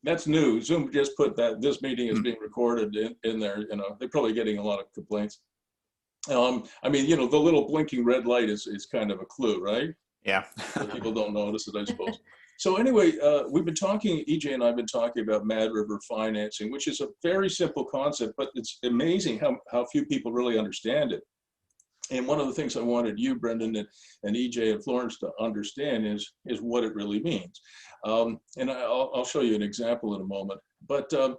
That's new. Zoom just put that this meeting is being recorded in there. You know, they're probably getting a lot of complaints. I mean, you know, the little blinking red light is kind of a clue, right? Yeah. So people don't notice it, I suppose. So anyway, we've been talking, EJ and I have been talking about Mad River financing, which is a very simple concept, but it's amazing how few people really understand it. And one of the things I wanted you, Brendan, and EJ and Florence to understand is what it really means. And I'll show you an example in a moment. But you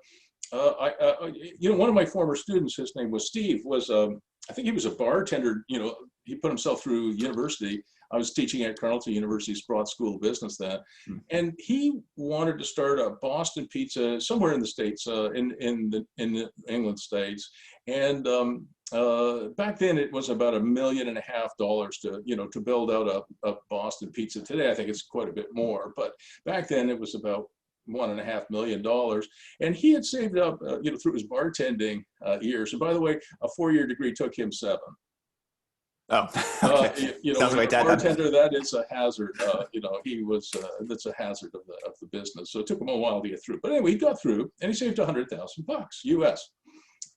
know, one of my former students, his name was Steve, was I think he was a bartender. You know, he put himself through university. I was teaching at Carleton University Sprott School of Business then, and he wanted to start a Boston pizza somewhere in the States, in the England States, and back then it was about $1.5 million to, you know, to build out a Boston pizza. Today I think it's quite a bit more, but back then it was about $1.5 million, and he had saved up, you know, through his bartending years. And by the way, a 4-year degree took him 7. Oh, okay. You know, Sounds like a bartender, that is a hazard. You know, he was, that's a hazard of the business. So it took him a while to get through. But anyway, he got through and he saved $100,000 US.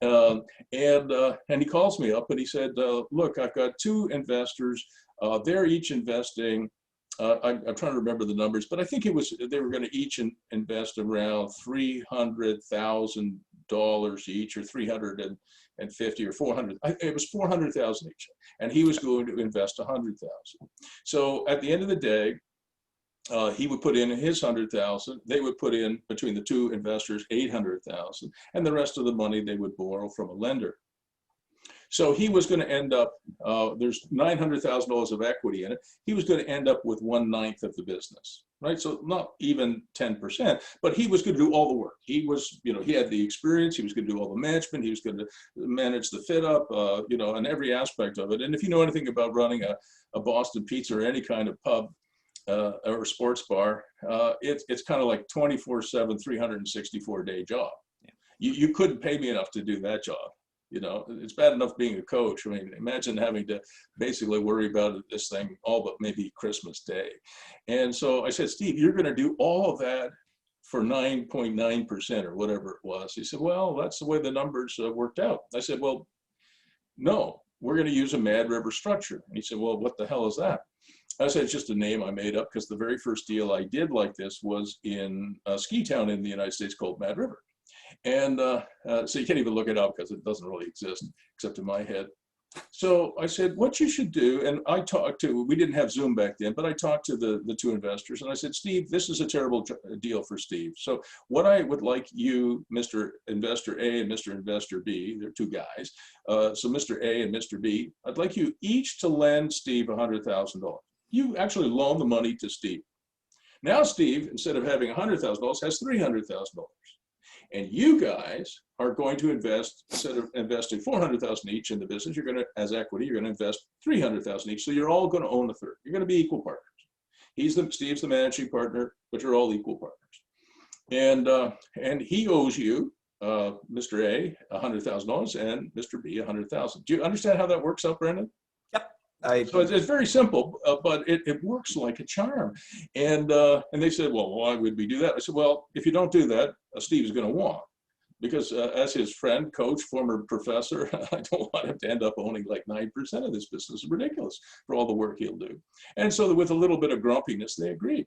And he calls me up and he said, look, I've got 2 investors. They're each investing, I'm trying to remember the numbers, but I think they were going to each invest around $300,000 each, or 350 or 400. It was 400,000 each, and he was going to invest 100,000. So at the end of the day, he would put in his 100,000. They would put in, between the 2 investors, 800,000, and the rest of the money they would borrow from a lender. So he was going to end up, there's $900,000 of equity in it. He was going to end up with 1/9 of the business, right? So not even 10%, but he was going to do all the work. He was, you know, he had the experience. He was going to do all the management. He was going to manage the fit up, you know, and every aspect of it. And if you know anything about running a Boston pizza or any kind of pub or sports bar, it's kind of like 24/7, 364-day job. You couldn't pay me enough to do that job. You know, it's bad enough being a coach. I mean, imagine having to basically worry about this thing all but maybe Christmas Day. And so I said, Steve, you're going to do all of that for 9.9% or whatever it was. He said, well, that's the way the numbers worked out. I said, well, no, we're going to use a Mad River structure. And he said, well, what the hell is that? I said, it's just a name I made up, because the very first deal I did like this was in a ski town in the United States called Mad River. And so you can't even look it up because it doesn't really exist except in my head. So I said, what you should do, and I talked to, we didn't have Zoom back then, but I talked to the 2 investors, and I said, Steve, this is a terrible deal for Steve. So what I would like you, Mr. Investor A and Mr. Investor B, they're 2 guys. So Mr. A and Mr. B, I'd like you each to lend Steve $100,000. You actually loan the money to Steve. Now Steve, instead of having $100,000, has $300,000. And you guys are going to invest, instead of investing $400,000 each in the business, you're going to, as equity, you're going to invest $300,000 each. So you're all going to own a third. You're going to be equal partners. Steve's the managing partner, but you're all equal partners. And he owes you, Mr. A, $100,000, and Mr. B, $100,000. Do you understand how that works out, Brendan? So it's very simple, but it works like a charm. And they said, well, why would we do that? I said, well, if you don't do that, Steve is going to want. Because as his friend, coach, former professor, I don't want him to end up owning like 9% of this business. It's ridiculous for all the work he'll do. And so with a little bit of grumpiness, they agreed.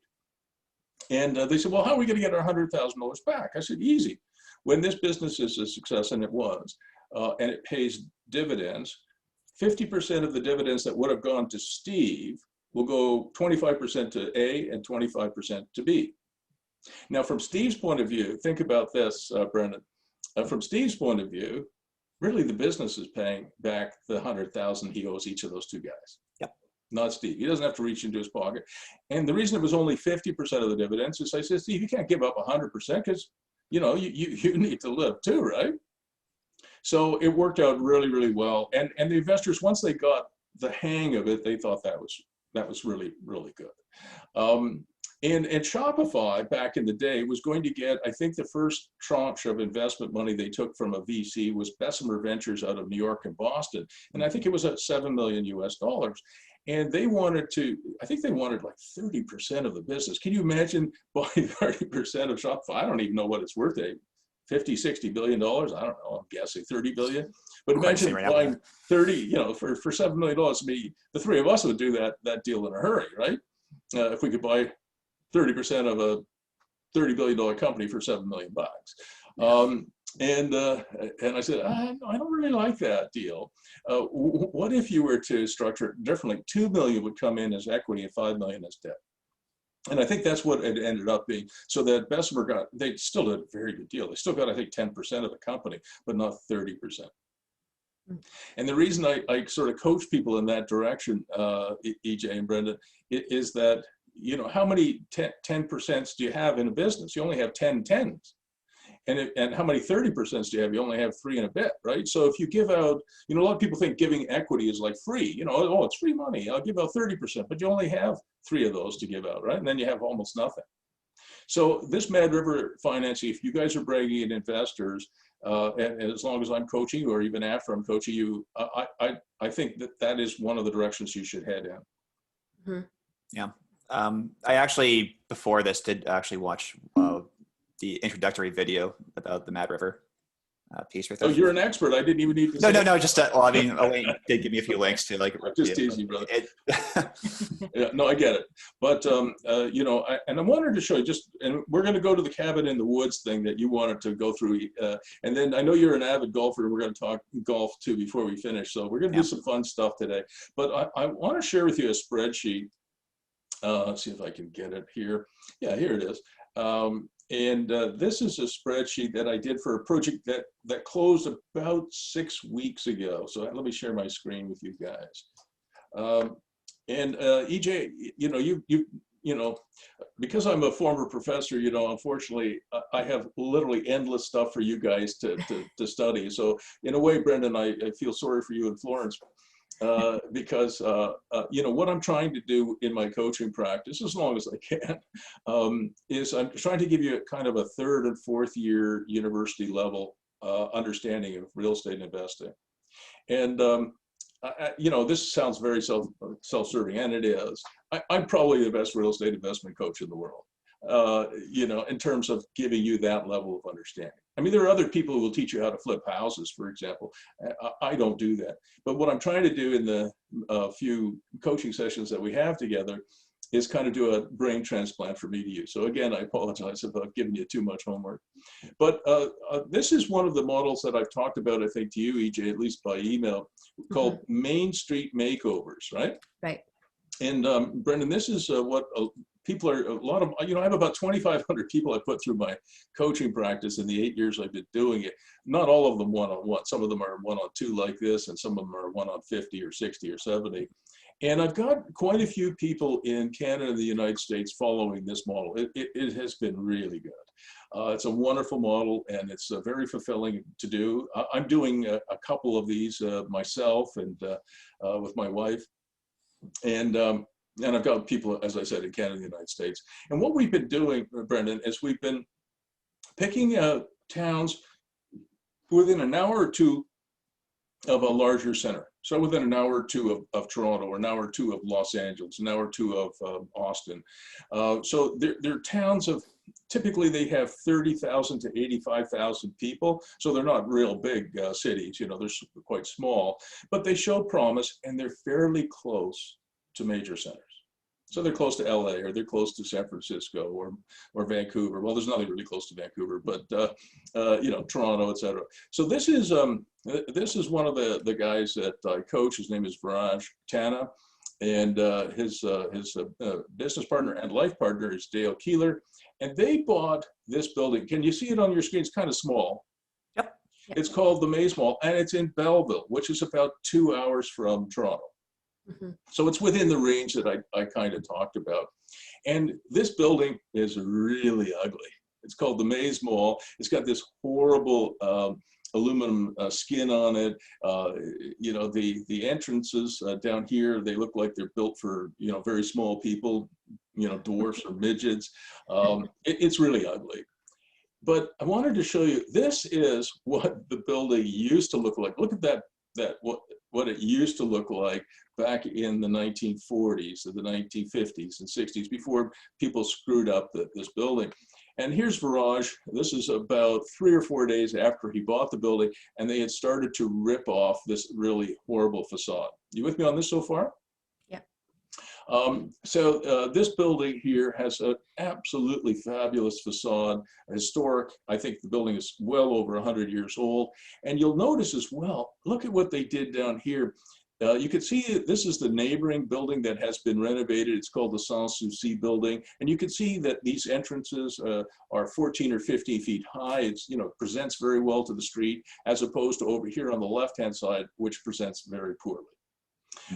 And they said, well, how are we going to get our $100,000 back? I said, easy. When this business is a success, and it was, and it pays dividends, 50% of the dividends that would have gone to Steve will go 25% to A and 25% to B. Now, from Steve's point of view, think about this, Brendan. From Steve's point of view, really the business is paying back the $100,000 he owes each of those 2 guys. Yep. Not Steve. He doesn't have to reach into his pocket. And the reason it was only 50% of the dividends is I said, Steve, you can't give up 100% because, you know, you need to live too, right? So it worked out really, really well. And the investors, once they got the hang of it, they thought that was really, really good. And Shopify back in the day was going to get, I think the first tranche of investment money they took from a VC was Bessemer Ventures out of New York and Boston. And I think it was at $7 million US. And they wanted to, I think they wanted like 30% of the business. Can you imagine buying 30% of Shopify? I don't even know what it's worth, 50, 60 billion dollars. I don't know, I'm guessing 30 billion. But imagine right buying 30, you know, for $7 million. The three of us would do that deal in a hurry, right? If we could buy 30% of a $30 billion company for $7 million. And I said, I don't really like that deal. What if you were to structure it differently? 2 million would come in as equity and 5 million as debt. And I think that's what it ended up being. So that Bessemer they still did a very good deal. They still got, I think, 10% of the company, but not 30%. And the reason I sort of coach people in that direction, EJ and Brendan, is that, you know, how many 10% do you have in a business? You only have 10 tens. And how many 30% do you have? You only have 3 and a bit, right? So if you give out, you know, a lot of people think giving equity is like free, you know, oh, it's free money, I'll give out 30%, but you only have 3 of those to give out, right? And then you have almost nothing. So this Mad River financing, if you guys are bringing in investors, and as long as I'm coaching you, or even after I'm coaching you, I think that is one of the directions you should head in. Mm-hmm. Yeah. I actually, before this, did actually watch the introductory video about the Mad River piece with them. Oh, you're an expert. I didn't even need to say. No, just, well, I mean, Elaine did give me a few links to like. I'm just teasing you, brother. Yeah, no, I get it. But, you know, and I wanted to show you and we're going to go to the cabin in the woods thing that you wanted to go through. And then I know you're an avid golfer, and we're going to talk golf too before we finish. So we're going to do some fun stuff today. But I want to share with you a spreadsheet. Let's see if I can get it here. Yeah, here it is. And this is a spreadsheet that I did for a project that closed about 6 weeks ago. So let me share my screen with you guys. And EJ, you know, you know, because I'm a former professor, you know, unfortunately, I have literally endless stuff for you guys to study. So in a way, Brendan, I feel sorry for you in Florence. Because, you know, what I'm trying to do in my coaching practice, as long as I can, is I'm trying to give you a kind of a 3rd and 4th year university level understanding of real estate investing. And, you know, this sounds very self-serving, and it is. I'm probably the best real estate investment coach in the world, you know, in terms of giving you that level of understanding. I mean, there are other people who will teach you how to flip houses, for example. I don't do that. But what I'm trying to do in the few coaching sessions that we have together is kind of do a brain transplant for me to use. So again, I apologize about giving you too much homework. But this is one of the models that I've talked about, I think, to you, EJ, at least by email, called Main Street Makeovers, right? Right. And Brendan, this is what people are, a lot of, you know, I have about 2,500 people I put through my coaching practice in the 8 years I've been doing it. Not all of them one-on-one. Some of them are one-on-2 like this, and some of them are one-on 50 or 60 or 70. And I've got quite a few people in Canada and the United States following this model. It has been really good. It's a wonderful model, and it's very fulfilling to do. I'm doing a couple of these myself and with my wife. And I've got people, as I said, in Canada and the United States. And what we've been doing, Brendan, is we've been picking towns within an hour or two of a larger center. So within an hour or two of Toronto, or an hour or two of Los Angeles, an hour or two of Austin. So they're towns of, typically they have 30,000 to 85,000 people. So they're not real big cities, you know, they're quite small, but they show promise, and they're fairly close to major centers. So they're close to LA, or they're close to San Francisco, or Vancouver. Well, there's nothing really close to Vancouver, but you know, Toronto, et cetera. So this is one of the guys that I coach. His name is Viraj Tanna, and his business partner and life partner is Dale Keeler. And they bought this building. Can you see it on your screen? It's kind of small. Yep. It's called the Maze Mall, and it's in Belleville, which is about 2 hours from Toronto. So it's within the range that I kind of talked about. And this building is really ugly. It's called the Maze Mall. It's got this horrible aluminum skin on it. You know, the entrances down here, they look like they're built for, you know, very small people, you know, dwarfs or midgets. It's really ugly. But I wanted to show you, this is what the building used to look like. Look at that what it used to look like back in the 1940s or the 1950s and 60s, before people screwed up this building. And here's Viraj. This is about 3 or 4 days after he bought the building, and they had started to rip off this really horrible facade. You with me on this so far? Yeah. This building here has an absolutely fabulous facade, historic. I think the building is well over 100 years old. And you'll notice as well, look at what they did down here. You can see this is the neighboring building that has been renovated. It's called the Sans-Souci building. And you can see that these entrances are 14 or 15 feet high. It's, presents very well to the street, as opposed to over here on the left-hand side, which presents very poorly.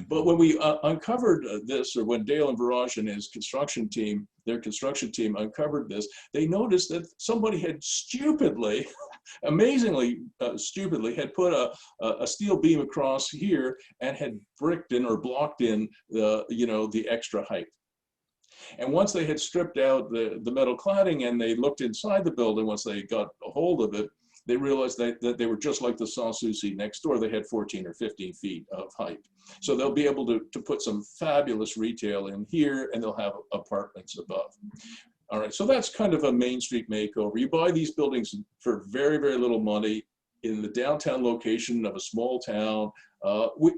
But when we uncovered this, or when Dale and Viraj and his construction team, their construction team uncovered this, they noticed that somebody had stupidly, amazingly stupidly, had put a steel beam across here and had bricked in or blocked in the extra height. And once they had stripped out the metal cladding and they looked inside the building, once they got a hold of it, they realized that they were just like the Sans-Souci next door. They had 14 or 15 feet of height. So they'll be able to put some fabulous retail in here, and they'll have apartments above. All right, so that's kind of a Main Street makeover. You buy these buildings for very, very little money in the downtown location of a small town.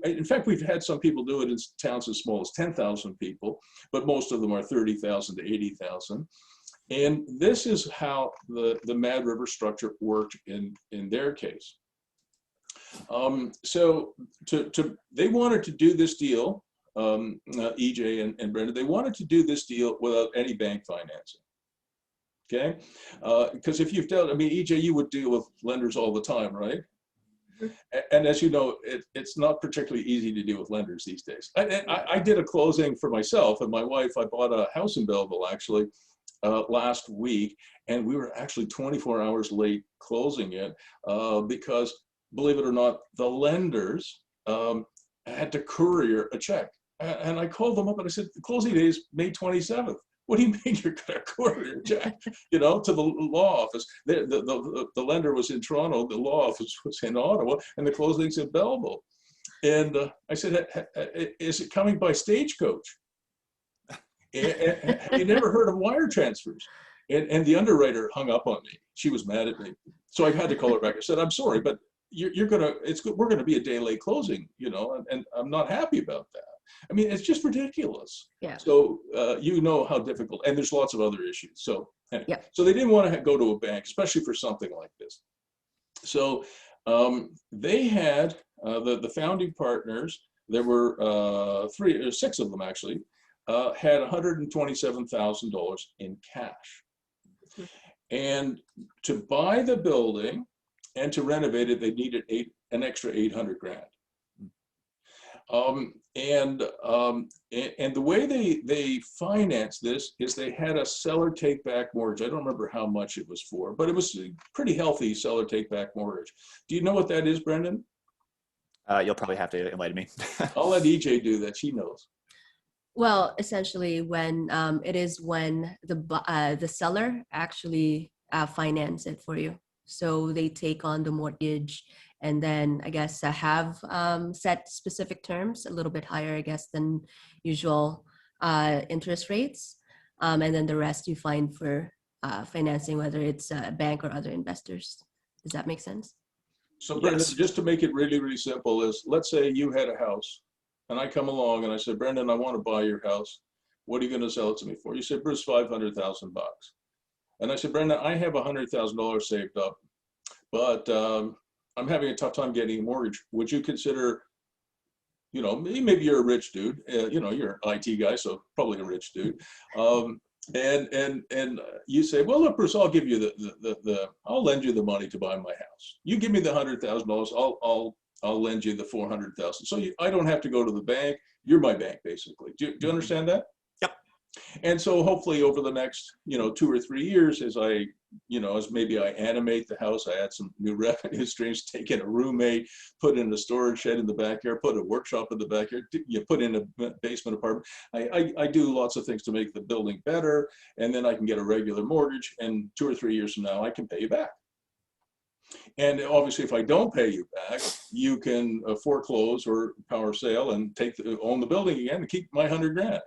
In fact, we've had some people do it in towns as small as 10,000 people, but most of them are 30,000 to 80,000. And this is how the Mad River structure worked in their case. They wanted to do this deal, EJ and Brenda, they wanted to do this deal without any bank financing. Okay, because if you've dealt, EJ, you would deal with lenders all the time, right? And as you know, it's not particularly easy to deal with lenders these days. I did a closing for myself and my wife. I bought a house in Belleville, actually, last week, and we were actually 24 hours late closing it because, believe it or not, the lenders had to courier a check. And I called them up and I said, the closing day is May 27th. What do you mean you're going to courier a check, to the law office? The lender was in Toronto, the law office was in Ottawa, and the closing's in Belleville. And I said, is it coming by stagecoach? Have you never heard of wire transfers? And the underwriter hung up on me. She was mad at me. So I had to call her back. I said, I'm sorry, but we're going to be a day late closing, and I'm not happy about that. It's just ridiculous. Yeah. So how difficult, and there's lots of other issues. So anyway, yeah. So they didn't want to go to a bank, especially for something like this. So they had the founding partners. There were 6 of them actually. Had $127,000 in cash. And to buy the building and to renovate it, they needed an extra $800,000. And the way they financed this is they had a seller take back mortgage. I don't remember how much it was for, but it was a pretty healthy seller take back mortgage. Do you know what that is, Brendan? You'll probably have to enlighten me. I'll let EJ do that. She knows. Well, essentially, when the seller actually finance it for you, so they take on the mortgage, and then I guess have set specific terms, a little bit higher, I guess, than usual interest rates, and then the rest you find for financing, whether it's a bank or other investors. Does that make sense? So, Brendan, just to make it really, really simple, is let's say you had a house. And I come along and I said, Brendan, I want to buy your house. What are you going to sell it to me for? You said, Bruce, $500,000. And I said, Brendan, I have $100,000 saved up, but I'm having a tough time getting a mortgage. Would you consider, maybe you're a rich dude, you're an IT guy, so probably a rich dude. And you say, well, look, Bruce, I'll give you I'll lend you the money to buy my house. You give me the $100,000, I'll lend you the $400,000. So I don't have to go to the bank. You're my bank, basically. Do you understand that? Yep. And so hopefully over the next, 2 or 3 years, as maybe I animate the house, I add some new revenue streams, take in a roommate, put in a storage shed in the backyard, put a workshop in the backyard, you put in a basement apartment. I do lots of things to make the building better, and then I can get a regular mortgage, and 2 or 3 years from now, I can pay you back. And obviously, if I don't pay you back, you can foreclose or power sale and own the building again and keep my 100 grand.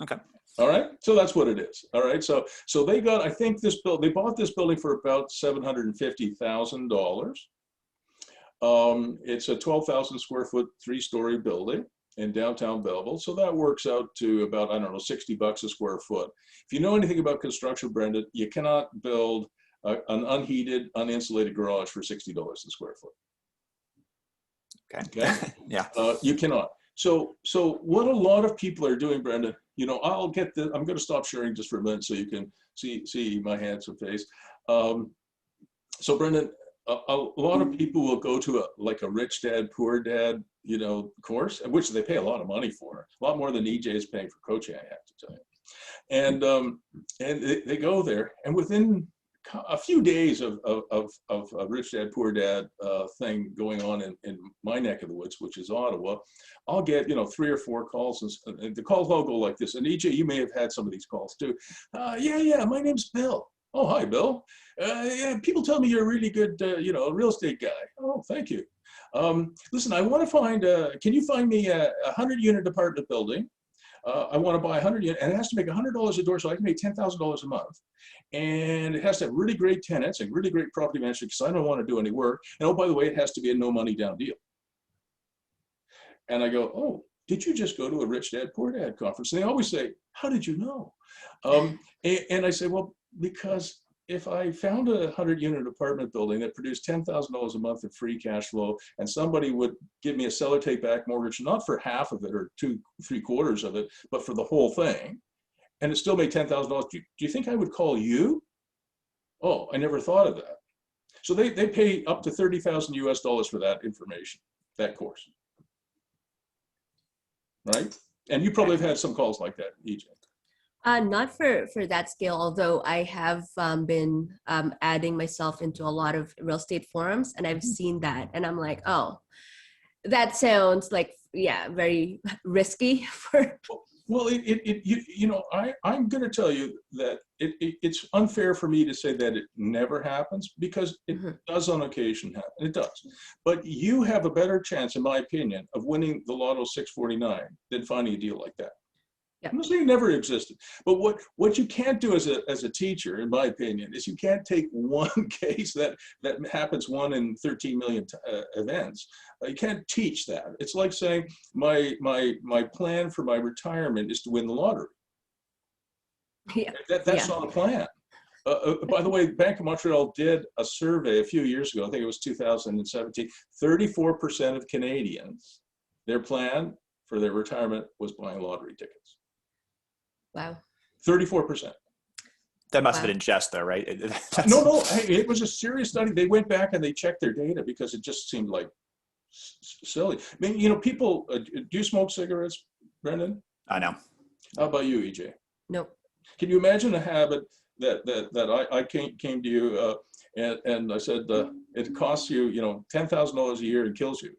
Okay. All right. So that's what it is. All right. So they got, I think they bought this building for about $750,000. It's a 12,000 square foot, 3-story building in downtown Belleville. So that works out to about, I don't know, $60 a square foot. If you know anything about construction, Brenda, you cannot build an unheated, uninsulated garage for $60 a square foot. Okay. Yeah. You cannot. So what a lot of people are doing, Brenda, you know, I'm going to stop sharing just for a minute so you can see my handsome face. So Brendan, a lot of people will go to a rich dad, poor dad, you know, course, which they pay a lot of money for, a lot more than EJ is paying for coaching, I have to tell you. And they go there, and within a few days of a rich dad, poor dad thing going on in my neck of the woods, which is Ottawa, I'll get, you know, 3 or 4 calls, and the calls all go like this. And EJ, you may have had some of these calls too. Yeah, my name's Bill. Oh, hi, Bill. Yeah, people tell me you're a really good, you know, real estate guy. Oh, thank you. Listen, I want to find, can you find me a 100-unit apartment building? I want to buy 100 units, and it has to make $100 a door, so I can make $10,000 a month. And it has to have really great tenants and really great property management, because I don't want to do any work. And oh, by the way, it has to be a no money down deal. And I go, oh, did you just go to a rich dad, poor dad conference? And they always say, how did you know? And I say, well, because if I found a 100-unit apartment building that produced $10,000 a month of free cash flow, and somebody would give me a seller take back mortgage, not for half of it or 3/4 of it, but for the whole thing, and it still made $10,000, do you think I would call you? Oh, I never thought of that. So they pay up to $30,000 US for that information, that course. Right? And you probably have had some calls like that, EJ. Not for that scale, although I have been adding myself into a lot of real estate forums, and I've seen that, and I'm like, oh, that sounds like, yeah, very risky for. Well, you know, I'm going to tell you that it's unfair for me to say that it never happens, because it does on occasion happen. It does. But you have a better chance, in my opinion, of winning the Lotto 649 than finding a deal like that. Yeah. I'm not saying it never existed, but what you can't do as a teacher, in my opinion, is you can't take one case that happens 1 in 13 million events. You can't teach that. It's like saying my plan for my retirement is to win the lottery. Yeah. That's not a plan. By the way, Bank of Montreal did a survey a few years ago. I think it was 2017. 34% of Canadians, their plan for their retirement was buying lottery tickets. Wow. 34%. That must have been in jest, though, right? No. Hey, it was a serious study. They went back and they checked their data, because it just seemed like silly. I mean, you know, people, do you smoke cigarettes, Brendan? I know. How about you, EJ? No. Can you imagine a habit that I came to you and I said, it costs you, you know, $10,000 a year and kills you?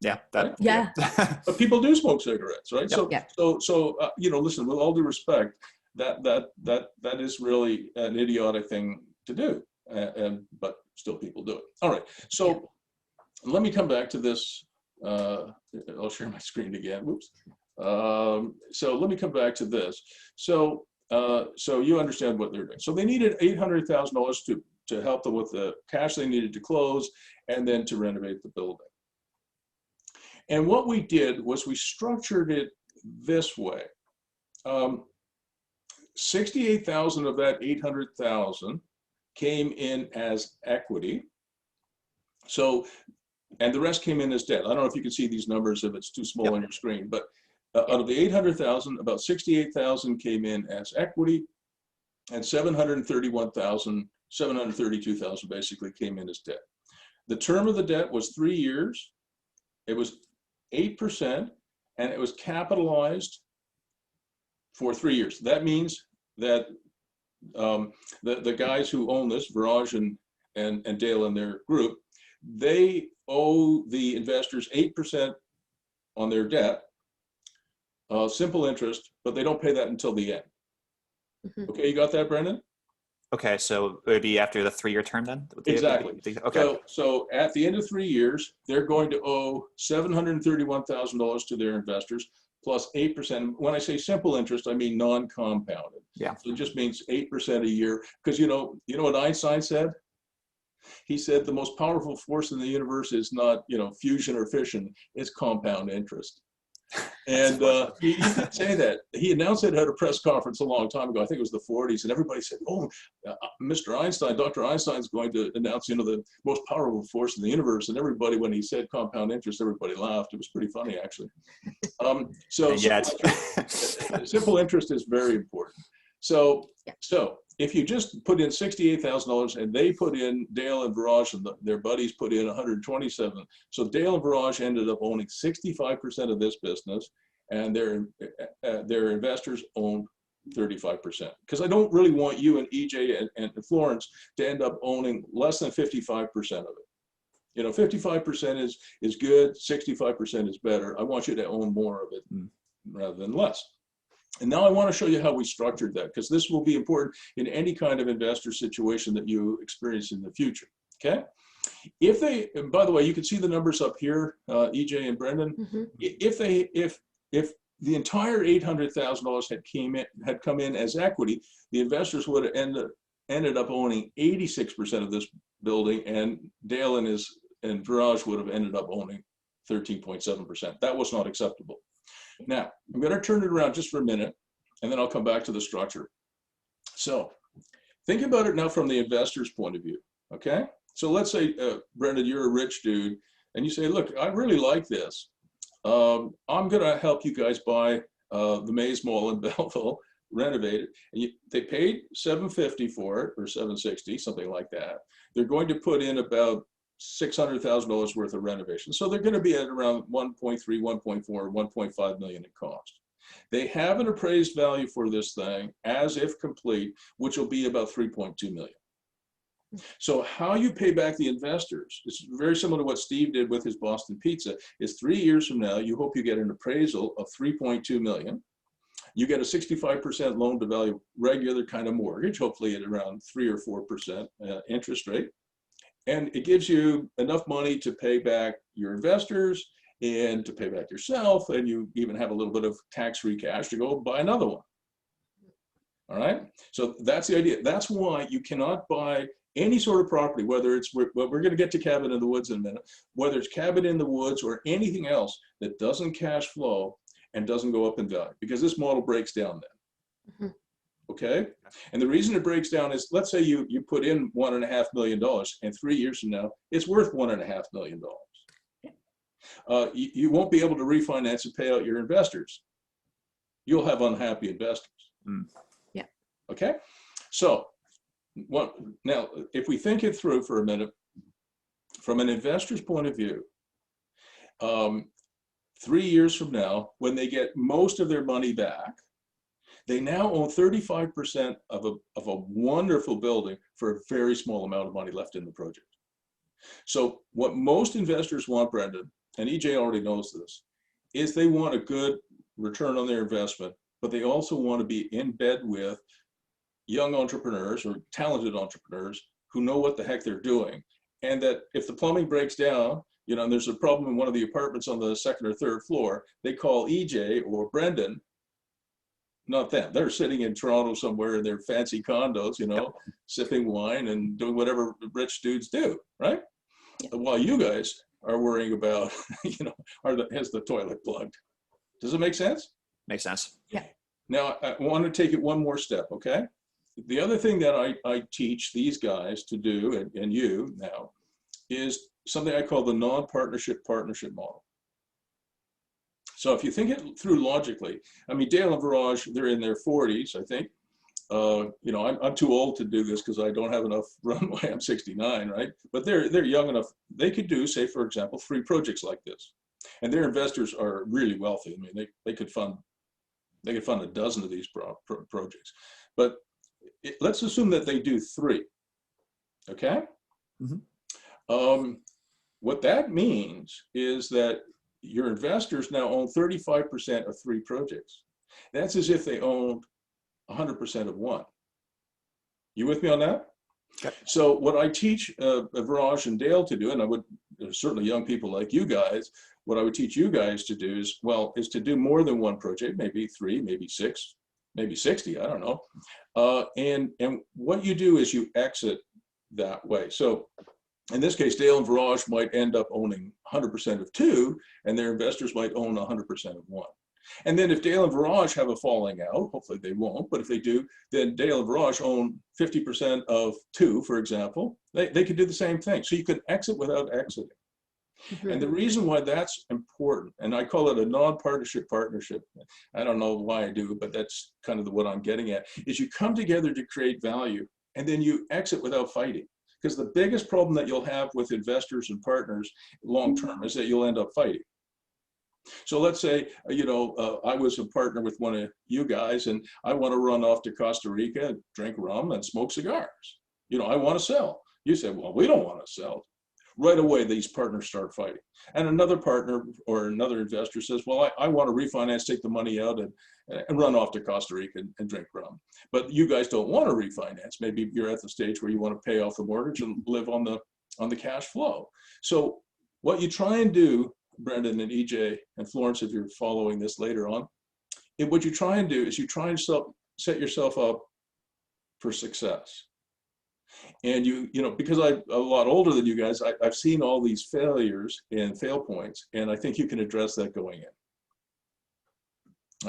Yeah. That, Yeah. But people do smoke cigarettes, right? Yep. So you know, listen, with all due respect, that is really an idiotic thing to do, but still people do it. All right. So let me come back to this. I'll share my screen again. Whoops. So let me come back to this. So you understand what they're doing. So they needed $800,000 to help them with the cash they needed to close, and then to renovate the building. And what we did was we structured it this way. 68,000 of that 800,000 came in as equity. So, and the rest came in as debt. I don't know if you can see these numbers if it's too small on your screen, but out of the 800,000, about 68,000 came in as equity, and 732,000 basically came in as debt. The term of the debt was 3 years. It was 8%, and it was capitalized for 3 years. That means that the guys who own this, Viraj and Dale and their group, they owe the investors 8% on their debt, simple interest, but they don't pay that until the end. Okay, you got that, Brendan? Okay, so it would be after the 3-year term then? Exactly. Okay. So at the end of 3 years, they're going to owe $731,000 to their investors plus 8%. When I say simple interest, I mean non-compounded. Yeah. So it just means 8% a year. Because you know what Einstein said? He said the most powerful force in the universe is not fusion or fission; it's compound interest. And he did say that. He announced it at a press conference a long time ago. I think it was the 40s, and everybody said, "Oh, Mr. Einstein, Dr. Einstein's going to announce, the most powerful force in the universe." And everybody, when he said compound interest, everybody laughed. It was pretty funny, actually. So simple interest is very important. So if you just put in $68,000 and they put in, Dale and Viraj and their buddies put in 127. So Dale and Viraj ended up owning 65% of this business, and their investors owned 35%. Because I don't really want you and EJ and Florence to end up owning less than 55% of it. 55% is good, 65% is better. I want you to own more of it rather than less. And now I want to show you how we structured that, because this will be important in any kind of investor situation that you experience in the future, okay? And by the way, you can see the numbers up here, EJ and Brendan. If the entire $800,000 had come in as equity, the investors would have ended up owning 86% of this building, and Dale and Viraj would have ended up owning 13.7%. That was not acceptable. Now, I'm going to turn it around just for a minute, and then I'll come back to the structure. So think about it now from the investor's point of view, okay? So let's say, Brendan, you're a rich dude, and you say, look, I really like this. I'm going to help you guys buy the Maze Mall in Belleville, renovate it. And they paid $750 for it, or $760, something like that. They're going to put in about $600,000 worth of renovation. So they're going to be at around 1.3, 1.4, 1.5 million in cost. They have an appraised value for this thing as if complete, which will be about 3.2 million. So how you pay back the investors is very similar to what Steve did with his Boston Pizza. Is 3 years from now, you hope you get an appraisal of 3.2 million. You get a 65% loan to value regular kind of mortgage, hopefully at around 3 or 4% interest rate. And it gives you enough money to pay back your investors and to pay back yourself, and you even have a little bit of tax-free cash to go buy another one. All right? So that's the idea. That's why you cannot buy any sort of property, whether it's, we're going to get to cabin in the woods in a minute, whether it's cabin in the woods or anything else that doesn't cash flow and doesn't go up in value, because this model breaks down then. Okay, and the reason it breaks down is, let's say you put in $1.5 million, and 3 years from now it's worth $1.5 million. You won't be able to refinance and pay out your investors. You'll have unhappy investors. Yeah. Okay, so now if we think it through for a minute, from an investor's point of view, 3 years from now, when they get most of their money back, they now own 35% of a wonderful building for a very small amount of money left in the project. So what most investors want, Brendan, and EJ already knows this, is they want a good return on their investment, but they also want to be in bed with young entrepreneurs or talented entrepreneurs who know what the heck they're doing. And that if the plumbing breaks down, and there's a problem in one of the apartments on the second or third floor, they call EJ or Brendan. Not them. They're sitting in Toronto somewhere in their fancy condos, sipping wine and doing whatever rich dudes do, right? While you guys are worrying about, has the toilet plugged. Does it make sense? Makes sense. Yeah. Now, I want to take it one more step, okay? The other thing that I teach these guys to do, and you now, is something I call the non-partnership partnership model. So if you think it through logically, I mean, Dale and Viraj, they're in their 40s, I think. I'm too old to do this because I don't have enough runway. I'm 69, right? But they're young enough. They could do, say, for example, 3 projects like this, and their investors are really wealthy. I mean, they could fund a dozen of these projects. But let's assume that they do 3. Okay. What that means is that your investors now own 35% of 3 projects. That's as if they owned 100% of one. You with me on that? Okay. So what I teach Viraj and Dale to do, and I would certainly young people like you guys, what I would teach you guys to do is, well, is to do more than one project, maybe 3, maybe 6, maybe 60, I don't know. And what you do is you exit that way. So in this case, Dale and Viraj might end up owning 100% of 2, and their investors might own 100% of 1. And then if Dale and Viraj have a falling out, hopefully they won't, but if they do, then Dale and Viraj own 50% of 2, for example. They could do the same thing. So you can exit without exiting. Mm-hmm. And the reason why that's important, and I call it a non-partnership partnership, I don't know why I do, but that's kind of what I'm getting at, is you come together to create value, and then you exit without fighting. Because the biggest problem that you'll have with investors and partners long-term is that you'll end up fighting. So let's say, I was a partner with one of you guys, and I want to run off to Costa Rica, drink rum, and smoke cigars. I want to sell. You say, well, we don't want to sell. Right away, these partners start fighting. And another partner or another investor says, well, I want to refinance, take the money out and run off to Costa Rica and drink rum. But you guys don't want to refinance. Maybe you're at the stage where you want to pay off the mortgage and live on the cash flow. So what you try and do, Brendan and EJ and Florence, if you're following this later on, what you try and do is you try and set yourself up for success. And because I'm a lot older than you guys, I've seen all these failures and fail points, and I think you can address that going in.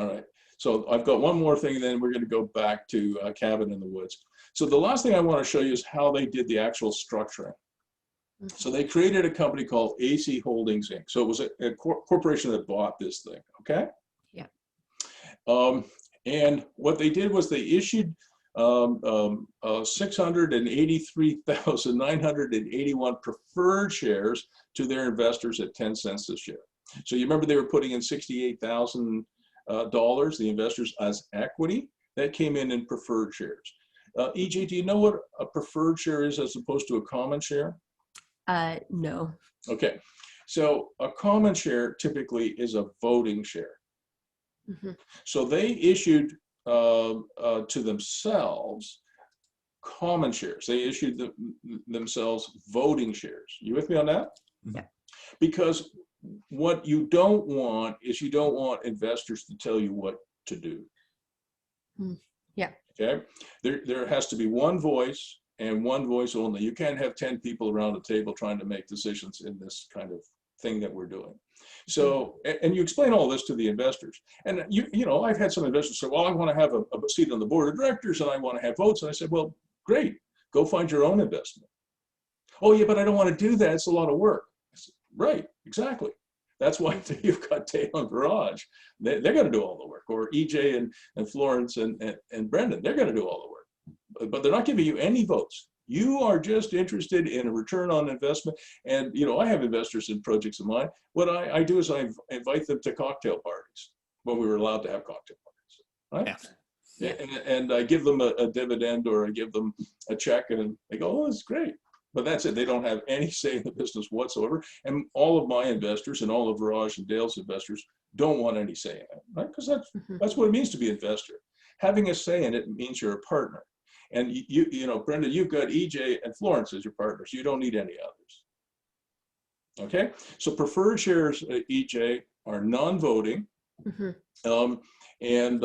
All right, so I've got one more thing, and then we're going to go back to Cabin in the Woods. So the last thing I want to show you is how they did the actual structuring. So they created a company called AC Holdings Inc. So it was a corporation that bought this thing, okay? Yeah. And what they did was they issued 683,981 preferred shares to their investors at 10 cents a share. So you remember they were putting in $68,000, the investors, as equity. That came in preferred shares. EJ, do you know what a preferred share is as opposed to a common share? No. Okay, so a common share typically is a voting share. Mm-hmm. So they issued to themselves common shares. They issued themselves voting shares. You with me on that? Yeah. Because what you don't want is you don't want investors to tell you what to do. Yeah. Okay. There has to be one voice and one voice only. You can't have 10 people around a table trying to make decisions in this kind of thing that we're doing. So, and you explain all this to the investors. And I've had some investors say, well, I want to have a seat on the board of directors and I want to have votes. And I said, well, great, go find your own investment. Oh yeah, but I don't want to do that. It's a lot of work. I said, right, exactly. That's why you've got Dale and Viraj. They're going to do all the work, or EJ and Florence and Brendan, they're going to do all the work. But they're not giving you any votes. You are just interested in a return on investment. And, I have investors in projects of mine. What I do is I invite them to cocktail parties when we were allowed to have cocktail parties, right? Yeah. And I give them a dividend, or I give them a check, and they go, oh, it's great. But that's it. They don't have any say in the business whatsoever. And all of my investors and all of Viraj and Dale's investors don't want any say in it, right? Because that's what it means to be an investor. Having a say in it means you're a partner. And Brendan, you've got EJ and Florence as your partners. You don't need any others. Okay, so preferred shares, EJ, are non-voting, and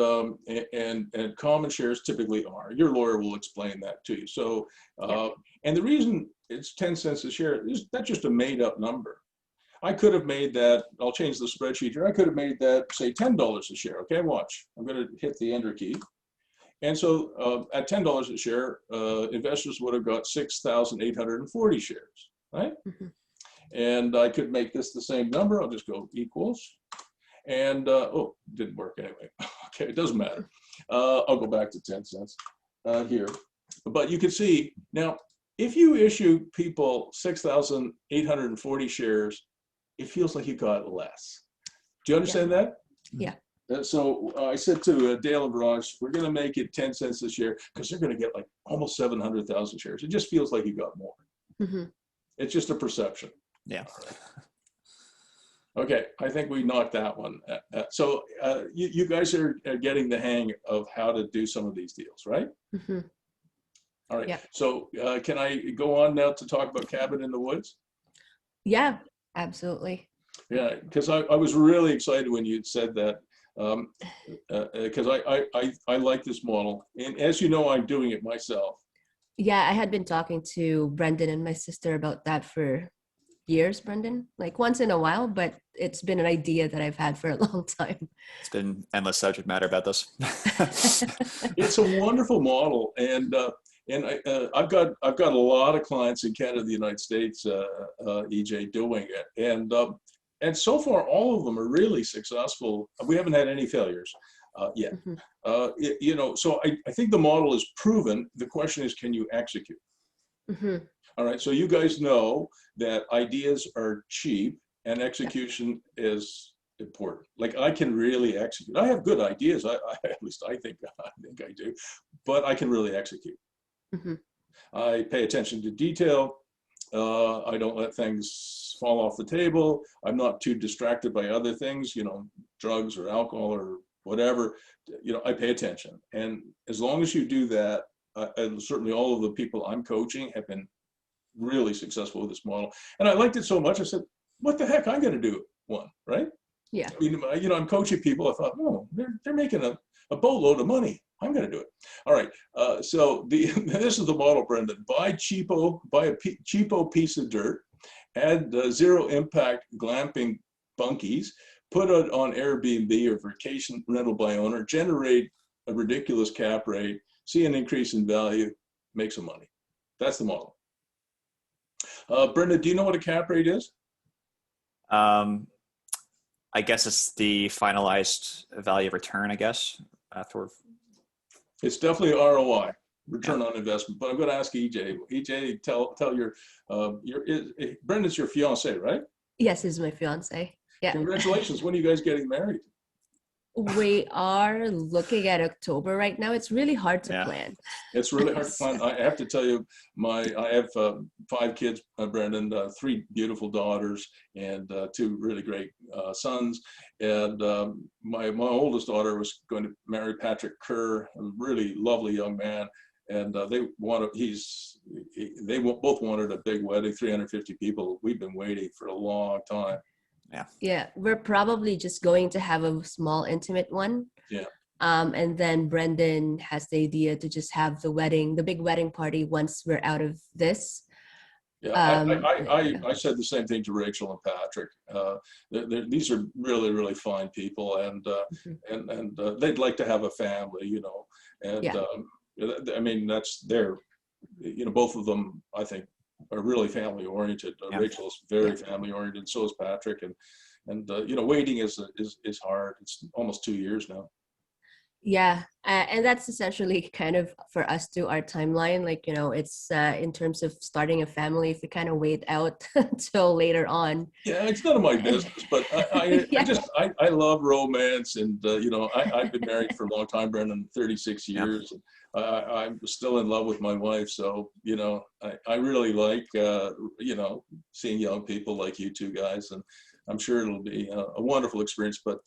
common shares typically are. Your lawyer will explain that to you. So, and the reason it's 10 cents a share is that's just a made-up number. I could have made that. I'll change the spreadsheet here. I could have made that, say, $10 a share. Okay, watch. I'm going to hit the enter key. And so at $10 a share, investors would have got 6,840 shares, right? And I could make this the same number. I'll just go equals. And, oh, didn't work anyway. Okay, it doesn't matter. I'll go back to 10 cents here. But you can see, now, if you issue people 6,840 shares, it feels like you got less. Do you understand that? Yeah. So I said to Dale and Viraj, we're going to make it 10 cents a share because they're going to get like almost 700,000 shares. It just feels like you got more. It's just a perception. Yeah. Okay, I think we knocked that one. So you guys are getting the hang of how to do some of these deals, right? All right. Yeah. So can I go on now to talk about Cabin in the Woods? Yeah, absolutely. Yeah, because I was really excited when you said that, because I like this model. And as you know, I'm doing it myself. Yeah, I had been talking to Brendan and my sister about that for years, Brendan, like once in a while, but it's been an idea that I've had for a long time. It's been endless subject matter about this. It's a wonderful model, and I've got a lot of clients in Canada, the United States, EJ, doing it, and so far all of them are really successful. We haven't had any failures yet. You know, so I think the model is proven. The question is, can you execute? All right, so you guys know that ideas are cheap and execution is important. Like I can really execute. I have good ideas. At least I think I do, but I can really execute. I pay attention to detail. I don't let things fall off the table. I'm not too distracted by other things, you know, drugs or alcohol or whatever. You know, I pay attention. And as long as you do that, and certainly all of the people I'm coaching have been really successful with this model. And I liked it so much, I said, what the heck, I'm going to do one, right? Yeah. I mean, you know, I'm coaching people. I thought, oh, they're making a boatload of money. I'm going to do it. All right. So this is the model, Brendan. Buy a cheapo piece of dirt, add zero impact glamping bunkies, put it on Airbnb or vacation rental by owner, generate a ridiculous cap rate, see an increase in value, make some money. That's the model. Brendan, do you know what a cap rate is? I guess it's the finalized value of return, I guess. It's definitely ROI, return on investment. But I'm going to ask EJ. EJ, tell your Brendan's your fiance, right? Yes, he's my fiance. Yeah. Congratulations. When are you guys getting married? We are looking at October right now. It's really hard to plan. It's really hard to plan. I have to tell you, I have 5 kids, Brendan, 3 beautiful daughters and 2 really great sons. And my oldest daughter was going to marry Patrick Kerr, a really lovely young man. And they both wanted a big wedding, 350 people. We've been waiting for a long time. Yeah, we're probably just going to have a small intimate one. Yeah. And then Brendan has the idea to just have the big wedding party once we're out of this. Yeah, I said the same thing to Rachel and Patrick. These are really, really fine people, and they'd like to have a family, you know. And I mean, that's their, you know, both of them, I think, are really family oriented. Rachel's very family oriented. So is Patrick, and you know, waiting is hard. It's almost 2 years now. Yeah, and that's essentially kind of for us to our timeline. Like, you know, it's in terms of starting a family, if we kind of wait out until later on. Yeah, it's none of my business, but I love romance, and you know, I've been married for a long time, Brendan, 36 years. And I'm still in love with my wife, so you know, I really like you know, seeing young people like you two guys, and I'm sure it'll be a wonderful experience. But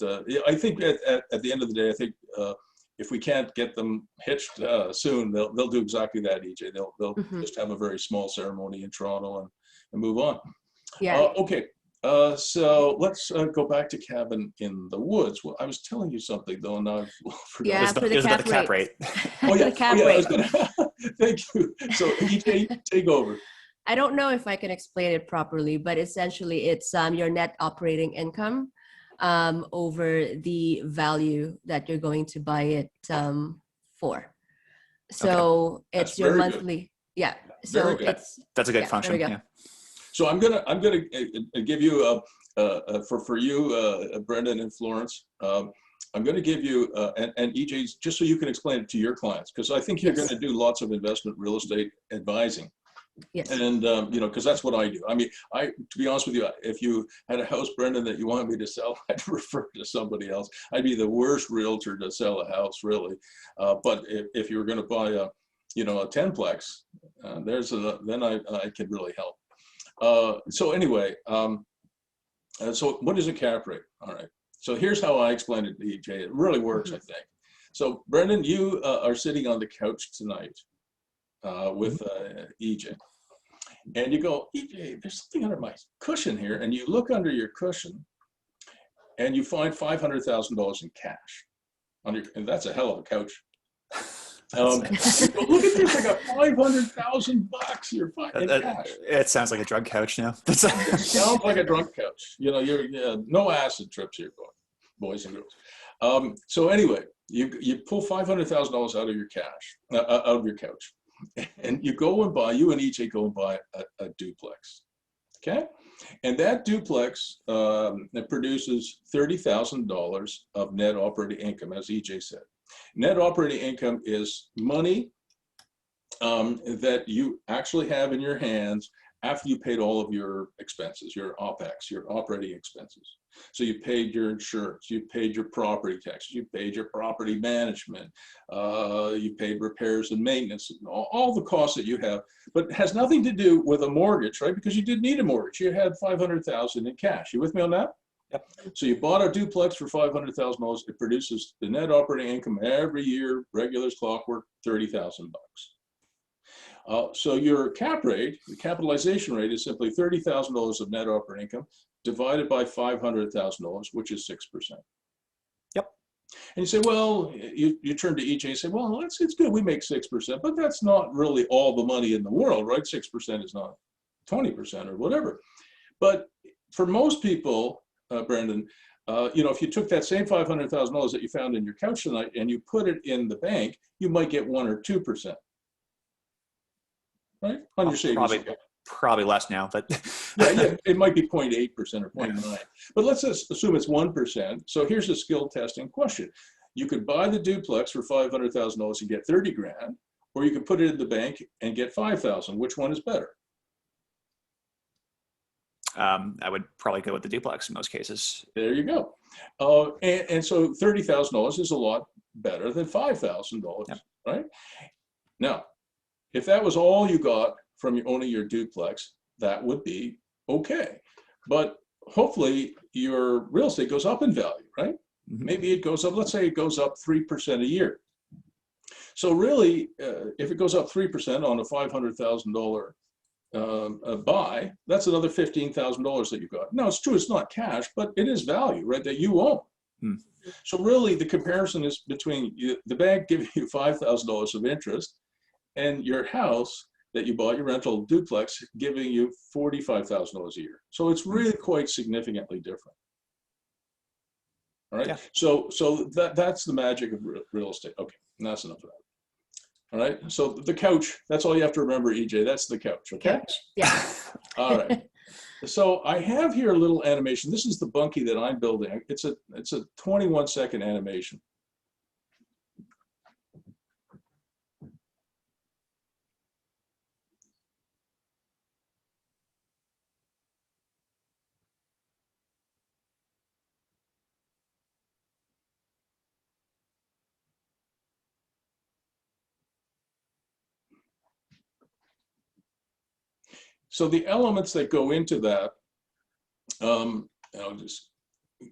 I think at the end of the day, I think if we can't get them hitched soon, they'll do exactly that, EJ. They'll just have a very small ceremony in Toronto and move on. Yeah. Okay. So let's go back to Cabin in the Woods. Well, I was telling you something though, and I've forgotten. Yeah, for the cap rate. Oh yeah, the cap rate. Thank you. So EJ, take over. I don't know if I can explain it properly, but essentially it's your net operating income over the value that you're going to buy it for. So it's your monthly. Good. Yeah. So that's a good function. Yeah. So I'm gonna give you for you, Brendan and Florence. I'm going to give you and EJ, just so you can explain it to your clients, because I think you're going to do lots of investment real estate advising. Yes. And you know, because that's what I do. I mean, to be honest with you, if you had a house, Brendan, that you wanted me to sell, I'd refer to somebody else. I'd be the worst realtor to sell a house, really. But if you were going to buy a 10-plex, then I could really help. So anyway, so what is a cap rate? All right. So here's how I explain it to EJ. It really works, I think. So Brendan, you are sitting on the couch tonight. with EJ. And you go, EJ, there's something under my cushion here. And you look under your cushion and you find $500,000 in cash. And that's a hell of a couch. Look at this, I got $500,000 here in cash. It sounds like a drug couch now. It sounds like a drunk couch. You know, no acid trips here, boys and girls. So anyway, you pull $500,000 out of your cash, out of your couch, and you and EJ go and buy a duplex. Okay, and that duplex it produces $30,000 of net operating income, as EJ said. Net operating income is money that you actually have in your hands after you paid all of your expenses, your OPEX, your operating expenses. So you paid your insurance, you paid your property taxes, you paid your property management, you paid repairs and maintenance, all the costs that you have, but it has nothing to do with a mortgage, right? Because you didn't need a mortgage. You had $500,000 in cash. You with me on that? Yep. So you bought a duplex for $500,000. It produces the net operating income every year, regular as clockwork, $30,000. So your cap rate, the capitalization rate, is simply $30,000 of net operating income divided by $500,000, which is 6%. Yep. And you say, well, you turn to EJ and say, well, it's good, we make 6%, but that's not really all the money in the world, right? 6% is not 20% or whatever. But for most people, Brendan, you know, if you took that same $500,000 that you found in your couch tonight and you put it in the bank, you might get 1 or 2%. Right? On your savings account. Probably less now, but yeah, it might be 0.8% or 0.9. But let's just assume it's 1%. So here's a skill testing question. You could buy the duplex for $500,000 and get 30 grand, or you could put it in the bank and get 5,000. Which one is better? I would probably go with the duplex in most cases. There you go. And so $30,000 is a lot better than $5,000, yep. Right? Now, if that was all you got from owning your duplex, that would be okay. But hopefully your real estate goes up in value, right? Mm-hmm. Maybe it goes up, let's say it goes up 3% a year. So really, if it goes up 3% on a $500,000 buy, that's another $15,000 that you got. Now, it's true, it's not cash, but it is value, right, that you own. Hmm. So really, the comparison is between the bank giving you $5,000 of interest and your house that you bought, your rental duplex, giving you $45,000 a year. So it's really quite significantly different. All right. Yeah. So that's the magic of real estate. Okay, and that's enough of that. All right. So the couch, that's all you have to remember, EJ. That's the couch. Okay. Couch. Yeah. All right. So I have here a little animation. This is the bunkie that I'm building. It's a 21-second animation. So the elements that go into that, and I'll just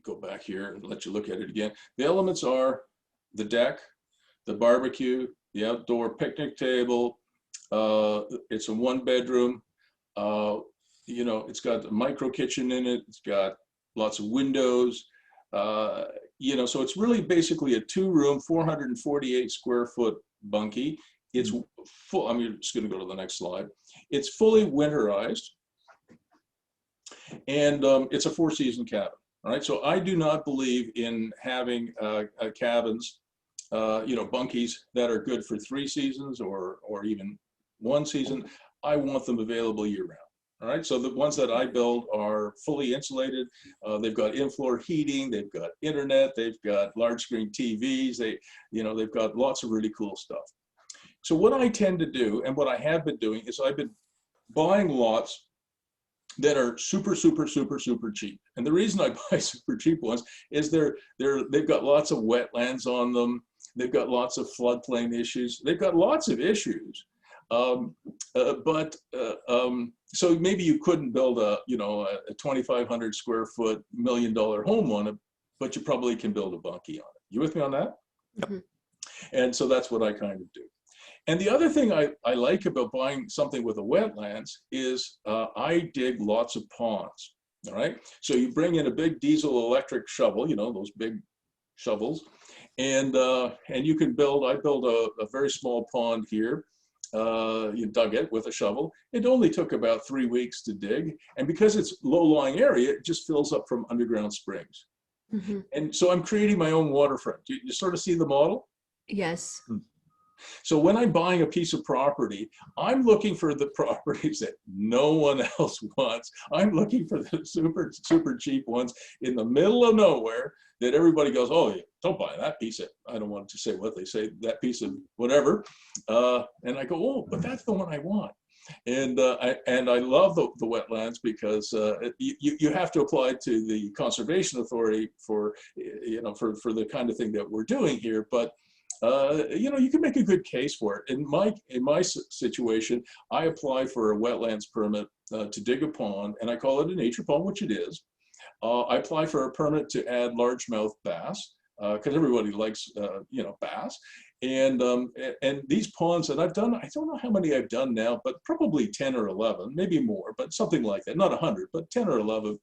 go back here and let you look at it again. The elements are the deck, the barbecue, the outdoor picnic table. It's a 1-bedroom. You know, it's got a micro kitchen in it. It's got lots of windows. You know, so it's really basically a 2-room, 448 square foot bunkie. It's full. I'm just going to go to the next slide. It's fully winterized, and it's a 4-season cabin. All right. So I do not believe in having cabins, you know, bunkies that are good for 3 seasons or even 1 season. I want them available year round. All right. So the ones that I build are fully insulated. They've got in-floor heating. They've got internet. They've got large screen TVs. They've got lots of really cool stuff. So what I tend to do, and what I have been doing, is I've been buying lots that are super, super, super, super cheap. And the reason I buy super cheap ones is they've got lots of wetlands on them. They've got lots of floodplain issues. They've got lots of issues. So maybe you couldn't build a 2,500 square foot $1 million home on it, but you probably can build a bunkie on it. You with me on that? Yep. And so that's what I kind of do. And the other thing I like about buying something with a wetlands is I dig lots of ponds, all right? So you bring in a big diesel electric shovel, you know, those big shovels, and you can build, I built a very small pond here. You dug it with a shovel. It only took about 3 weeks to dig. And because it's low-lying area, it just fills up from underground springs. Mm-hmm. And so I'm creating my own waterfront. You sort of see the model? Yes. So when I'm buying a piece of property, I'm looking for the properties that no one else wants. I'm looking for the super cheap ones in the middle of nowhere that everybody goes, oh, yeah, don't buy that piece of, I don't want to say what they say, that piece of whatever. And I go, oh, but that's the one I want. And I love the wetlands because you have to apply to the conservation authority for, you know, for the kind of thing that we're doing here. But you know, you can make a good case for it. In my situation, I apply for a wetlands permit to dig a pond, and I call it a nature pond, which it is. I apply for a permit to add largemouth bass because everybody likes you know, bass. And these ponds that I've done, I don't know how many I've done now, but probably 10 or 11, maybe more, but something like that. Not 100, but 10 or 11.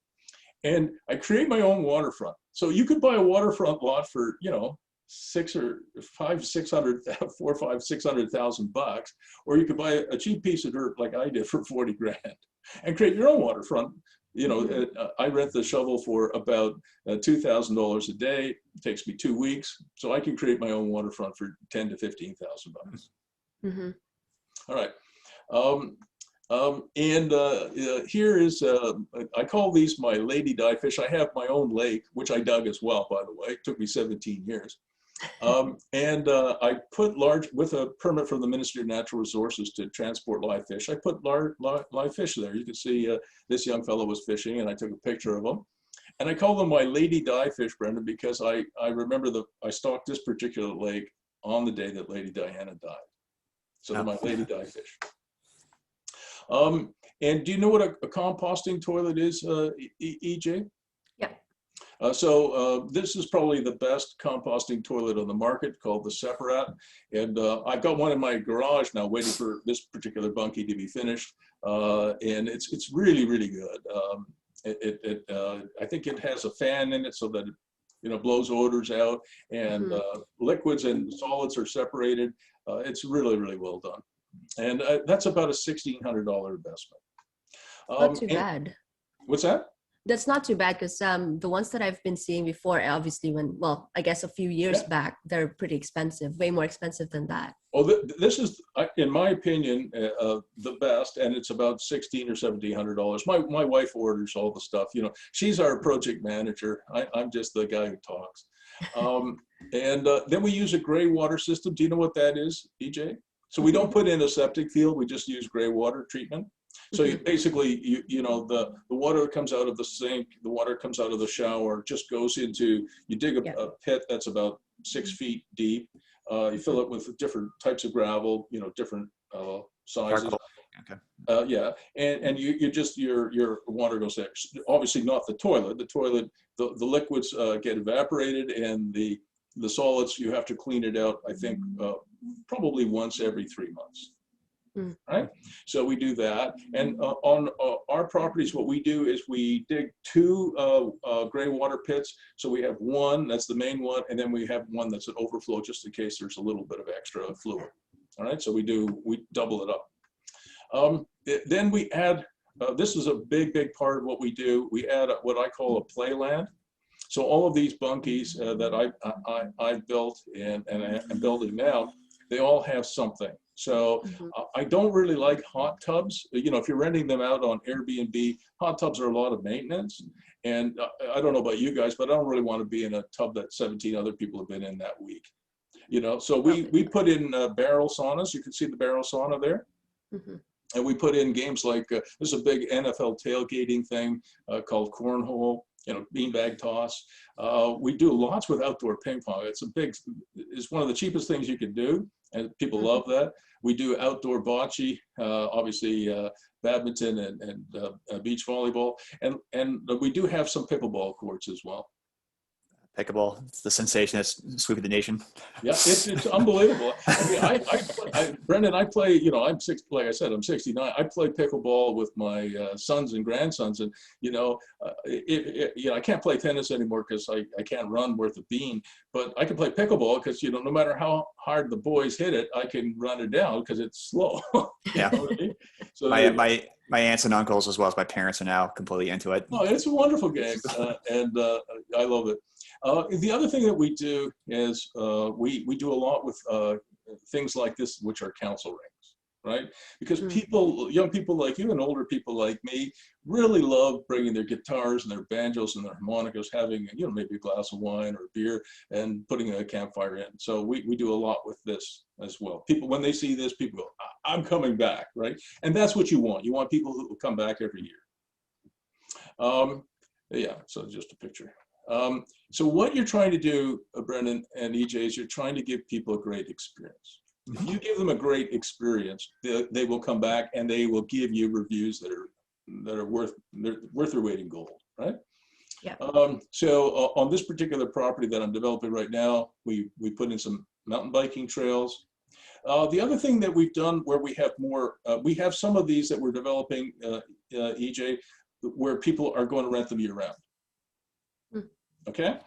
And I create my own waterfront. So you could buy a waterfront lot for, you know, $600,000, or you could buy a cheap piece of dirt like I did for 40 grand and create your own waterfront. You know, I rent the shovel for about $2,000 a day. It takes me 2 weeks, so I can create my own waterfront for $10,000 to $15,000. Mm-hmm. All right. Here is, I call these my lady die fish. I have my own lake, which I dug as well, by the way. It took me 17 years. I put with a permit from the Ministry of Natural Resources to transport live fish. I put live fish there. You can see this young fellow was fishing, and I took a picture of him. And I call them my lady die fish, Brendan, because I remember I stocked this particular lake on the day that Lady Diana died. So they're my lady die fish. And do you know what a composting toilet is, EJ? Yeah. This is probably the best composting toilet on the market, called the Seperatt. And I've got one in my garage now waiting for this particular bunkie to be finished. And it's really, really good. I think it has a fan in it so that it, you know, blows odors out, and liquids and solids are separated. It's really, really well done. And that's about a $1,600 investment. Not too bad. What's that? That's not too bad, because the ones that I've been seeing before, obviously well, I guess a few years back, they're pretty expensive, way more expensive than that. Oh, this is, in my opinion, the best, and it's about $1,600 or $1,700. My wife orders all the stuff. You know, she's our project manager. I'm just the guy who talks. Then we use a gray water system. Do you know what that is, EJ? So we don't put in a septic field. We just use gray water treatment. So you basically, you know, the water comes out of the sink, the water comes out of the shower, just goes into, you dig a pit that's about 6 feet deep. You fill it with different types of gravel, you know, different sizes. Okay. Yeah, and you just, your water goes there. Obviously not the toilet. The toilet, the liquids get evaporated, and the solids, you have to clean it out, I think, probably once every 3 months. Right? So we do that. And on our properties, what we do is we dig 2 gray water pits. So we have one, that's the main one, and then we have one that's an overflow just in case there's a little bit of extra fluid. All right, so we double it up. Then we add, this is a big part of what we do. We add what I call a playland. So all of these bunkies that I've built and I'm building now, they all have something. So I don't really like hot tubs. You know, if you're renting them out on Airbnb, hot tubs are a lot of maintenance. And I don't know about you guys, but I don't really want to be in a tub that 17 other people have been in that week. You know, so we put in barrel saunas. You can see the barrel sauna there. And we put in games like, there's a big NFL tailgating thing called cornhole, you know, beanbag toss. We do lots with outdoor ping pong. It's one of the cheapest things you can do, and people love that. We do outdoor bocce, obviously badminton and beach volleyball, and we do have some pickleball courts as well. pickleball. It's the sensation that's sweeping the nation. Yeah, it's unbelievable. I mean, Brendan, I play, you know, like I said, I'm 69. I play pickleball with my sons and grandsons, and you know, I can't play tennis anymore because I can't run worth a bean. But I can play pickleball because, you know, no matter how hard the boys hit it, I can run it down because it's slow. Yeah. Know what I mean? So my aunts and uncles, as well as my parents, are now completely into it. oh, it's a wonderful game, and I love it. The other thing that we do is we do a lot with things like this, which are council rings, right? Because people, young people like you and older people like me, really love bringing their guitars and their banjos and their harmonicas, having, you know, maybe a glass of wine or a beer, and putting a campfire in. So we do a lot with this as well. People, when they see this, people go, I'm coming back, right? And that's what you want. You want people who will come back every year. Yeah, so just a picture. So what you're trying to do, Brendan and EJ, is you're trying to give people a great experience. If you give them a great experience, they will come back and they will give you reviews that are worth their weight in gold, right? Yeah. So on this particular property that I'm developing right now, we put in some mountain biking trails. The other thing that we've done where we have more, we have some of these that we're developing, EJ, where people are going to rent them year round. Okay,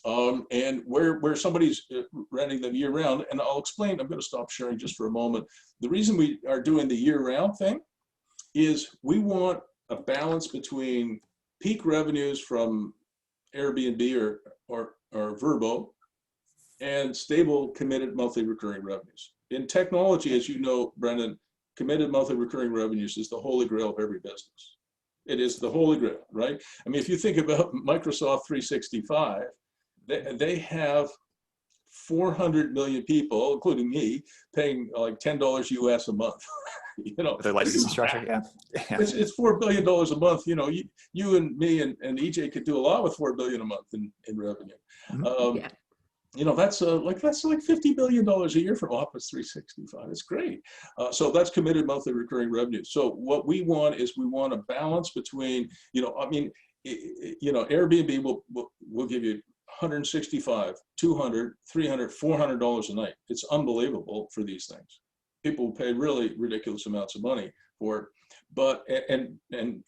and where somebody's renting them year round, and I'll explain. I'm going to stop sharing just for a moment. The reason we are doing the year round thing is we want a balance between peak revenues from Airbnb or Vrbo and stable, committed monthly recurring revenues. In technology, as you know, Brendan, committed monthly recurring revenues is the holy grail of every business. It is the holy grail, right? I mean, if you think about Microsoft 365, they have 400 million people, including me, paying like $10 US a month. You know, Their licensing structure, yeah. It's $4 billion a month. You know, you and me and EJ could do a lot with $4 billion a month in revenue. Yeah. You know, that's like $50 billion a year from Office 365. It's great. So that's committed monthly recurring revenue. So what we want is we want a balance between, you know, I mean, you know, Airbnb will give you $165, $200, $300, $400 a night. It's unbelievable for these things. People pay really ridiculous amounts of money for it. But and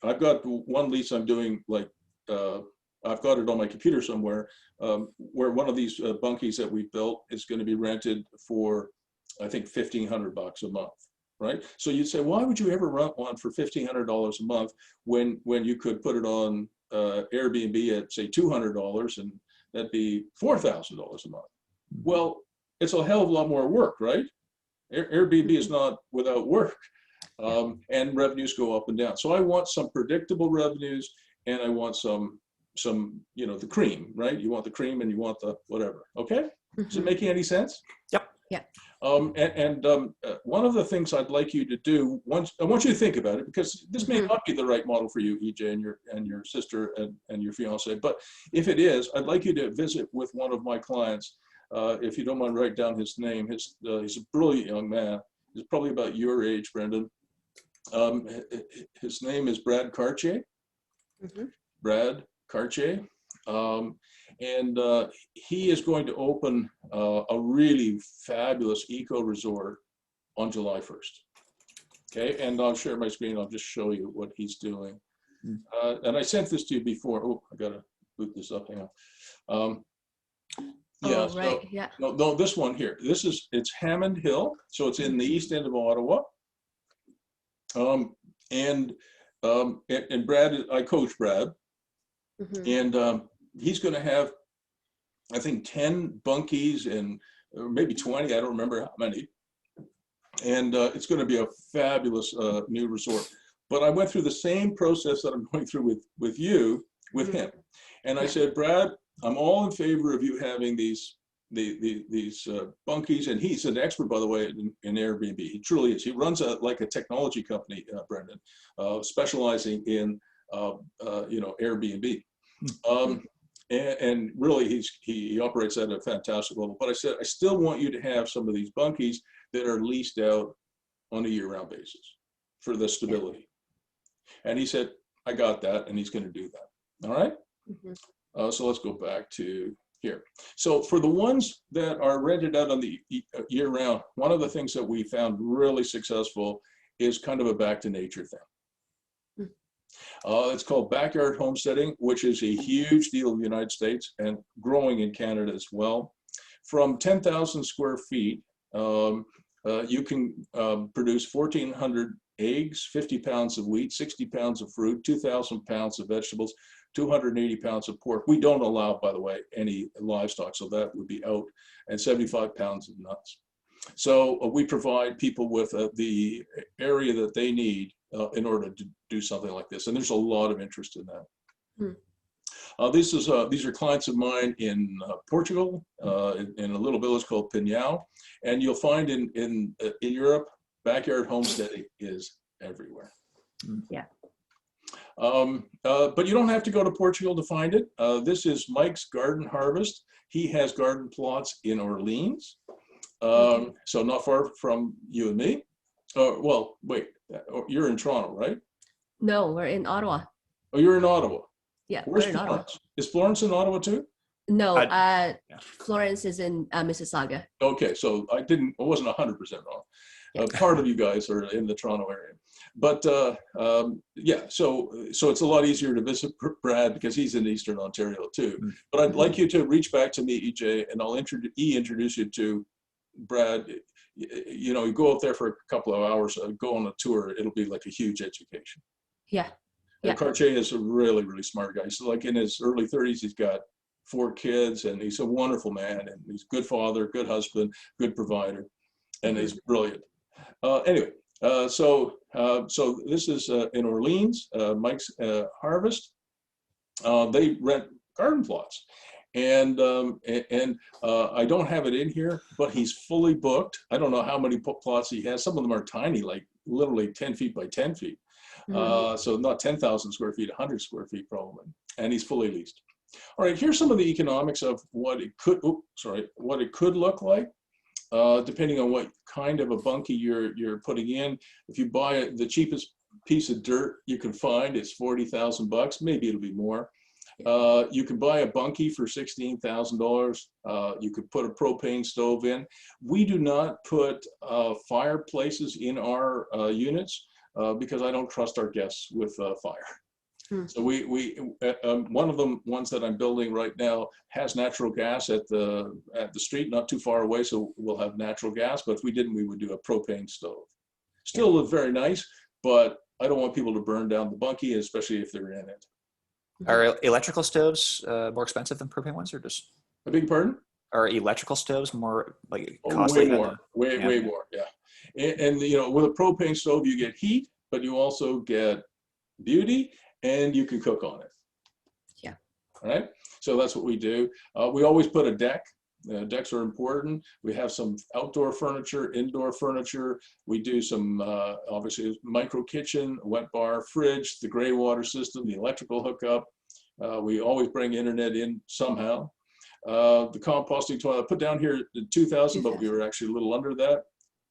I've got one lease I'm doing, like I've got it on my computer somewhere, where one of these bunkies that we built is going to be rented for, I think, $1,500 a month, right? So you'd say, why would you ever rent one for $1,500 a month when you could put it on Airbnb at, say, $200, and that'd be $4,000 a month? Well, it's a hell of a lot more work, right? Airbnb is not without work, and revenues go up and down. So I want some predictable revenues, and I want some, you know, the cream, right? You want the cream and you want the whatever. Okay, is it making any sense? Yep. Yeah. One of the things I'd like you to do, I want you to think about it, because this may not be the right model for you, EJ, and your sister and your fiance. But if it is, I'd like you to visit with one of my clients. If you don't mind, write down his name. He's a brilliant young man. He's probably about your age, Brendan. His name is Brad Cartier. Brad Cartier. And he is going to open a really fabulous eco resort on July 1st. Okay, and I'll share my screen. I'll just show you what he's doing. And I sent this to you before. Oh, I gotta boot this up. Hang on. Yeah, oh, right. Yeah. No, this one here. It's Hammond Hill, so it's in the east end of Ottawa. And Brad, I coach Brad, and he's going to have, I think, 10 bunkies and maybe 20. I don't remember how many. And it's going to be a fabulous new resort. But I went through the same process that I'm going through with you, with him. And I said, Brad, I'm all in favor of you having these bunkies, and he's an expert, by the way, in Airbnb. He truly is. He runs like a technology company, Brendan, specializing in you know, Airbnb, and really he operates at a fantastic level. But I said, I still want you to have some of these bunkies that are leased out on a year-round basis for the stability. And he said, I got that, and he's going to do that. All right. So let's go back to here. So for the ones that are rented out on the year round, one of the things that we found really successful is kind of a back to nature thing. It's called Backyard Homesteading, which is a huge deal in the United States and growing in Canada as well. From 10,000 square feet, you can produce 1,400 eggs, 50 pounds of wheat, 60 pounds of fruit, 2,000 pounds of vegetables, 280 pounds of pork. We don't allow, by the way, any livestock, so that would be out, and 75 pounds of nuts. So we provide people with the area that they need in order to do something like this, and there's a lot of interest in that. These are clients of mine in Portugal, in a little village called Pinhao, and you'll find in Europe, backyard homesteading is everywhere. Yeah. But you don't have to go to Portugal to find it. This is Mike's Garden Harvest. He has garden plots in Orleans, so not far from you and me. Well, wait, you're in Toronto, right? No, we're in Ottawa. Oh, you're in Ottawa. Yeah, Where's we're in Florence? Ottawa. Is Florence in Ottawa too? No, Yeah. Florence is in Mississauga. Okay, so I wasn't 100% wrong. Part of you guys are in the Toronto area, but yeah, so it's a lot easier to visit Brad because he's in Eastern Ontario too. But I'd like you to reach back to me, EJ, and I'll introduce you to Brad. You know, you go out there for a couple of hours, go on a tour. It'll be like a huge education. Yeah. And Cartier is a really, really smart guy. So like in his early 30s, he's got 4 kids, and he's a wonderful man, and he's a good father, good husband, good provider, and he's brilliant. Anyway, so this is in Orleans, Mike's Harvest. They rent garden plots, and I don't have it in here, but he's fully booked. I don't know how many plots he has. Some of them are tiny, like literally 10 feet by 10 feet. So not 10,000 square feet, 100 square feet probably, and he's fully leased. All right, here's some of the economics of what it could, what it could look like, depending on what kind of a bunkie you're putting in. If you buy the cheapest piece of dirt you can find, it's $40,000. Maybe it'll be more. You can buy a bunkie for $16,000. You could put a propane stove in. We do not put fireplaces in our units because I don't trust our guests with fire. So one of the ones that I'm building right now has natural gas at the street, not too far away, so we'll have natural gas. But if we didn't, we would do a propane stove. Still look very nice, but I don't want people to burn down the bunkie, especially if they're in it. Are electrical stoves more expensive than propane ones, or just? I beg your pardon? Are electrical stoves more like costly? Way more, way more, yeah. And you know, with a propane stove, you get heat, but you also get beauty, and you can cook on it. Yeah. All right. So that's what we do. We always put a deck. Decks are important. We have some outdoor furniture, indoor furniture. We do some, obviously, micro kitchen, wet bar, fridge, the gray water system, the electrical hookup. We always bring internet in somehow. The composting toilet, put down here 2,000, but we were actually a little under that.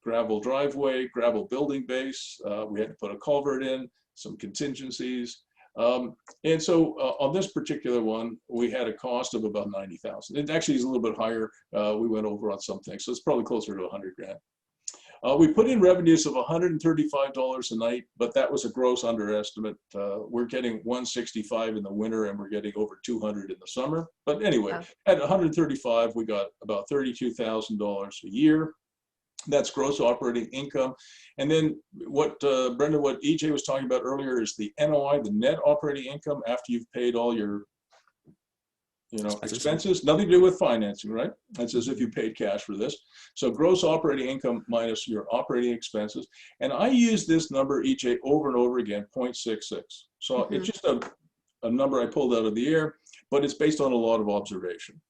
Gravel driveway, gravel building base. We had to put a culvert in, some contingencies. And so on this particular one, we had a cost of about $90,000. It actually is a little bit higher. We went over on some things, so it's probably closer to 100 grand. We put in revenues of $135 a night, but that was a gross underestimate. We're getting 165 in the winter, and we're getting over 200 in the summer. But anyway, at 135, we got about $32,000 a year. That's gross operating income. And then what, Brendan, what EJ was talking about earlier is the NOI, the net operating income after you've paid all your, expenses. Nothing to do with financing, right? It's as if you paid cash for this. So gross operating income minus your operating expenses. And I use this number, EJ, over and over again, 0.66. So it's just a number I pulled out of the air, but it's based on a lot of observation.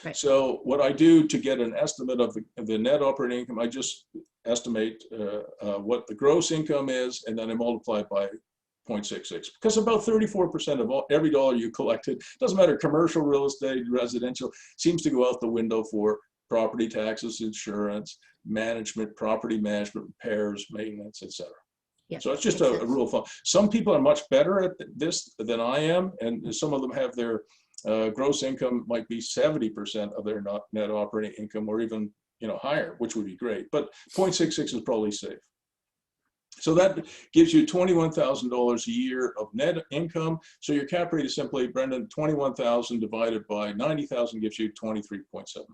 Right. So what I do to get an estimate of the net operating income, I just estimate what the gross income is, and then I multiply it by 0.66. Because about 34% of every dollar you collected, doesn't matter, commercial, real estate, residential, seems to go out the window for property taxes, insurance, management, property management, repairs, maintenance, etc. Yeah, so it's just a rule of thumb. Some people are much better at this than I am, and some of them have their gross income might be 70% of their net operating income, or even higher, which would be great. But 0.66 is probably safe. So that gives you $21,000 a year of net income. So your cap rate is simply, Brendan, 21,000 divided by 90,000 gives you 23.7%.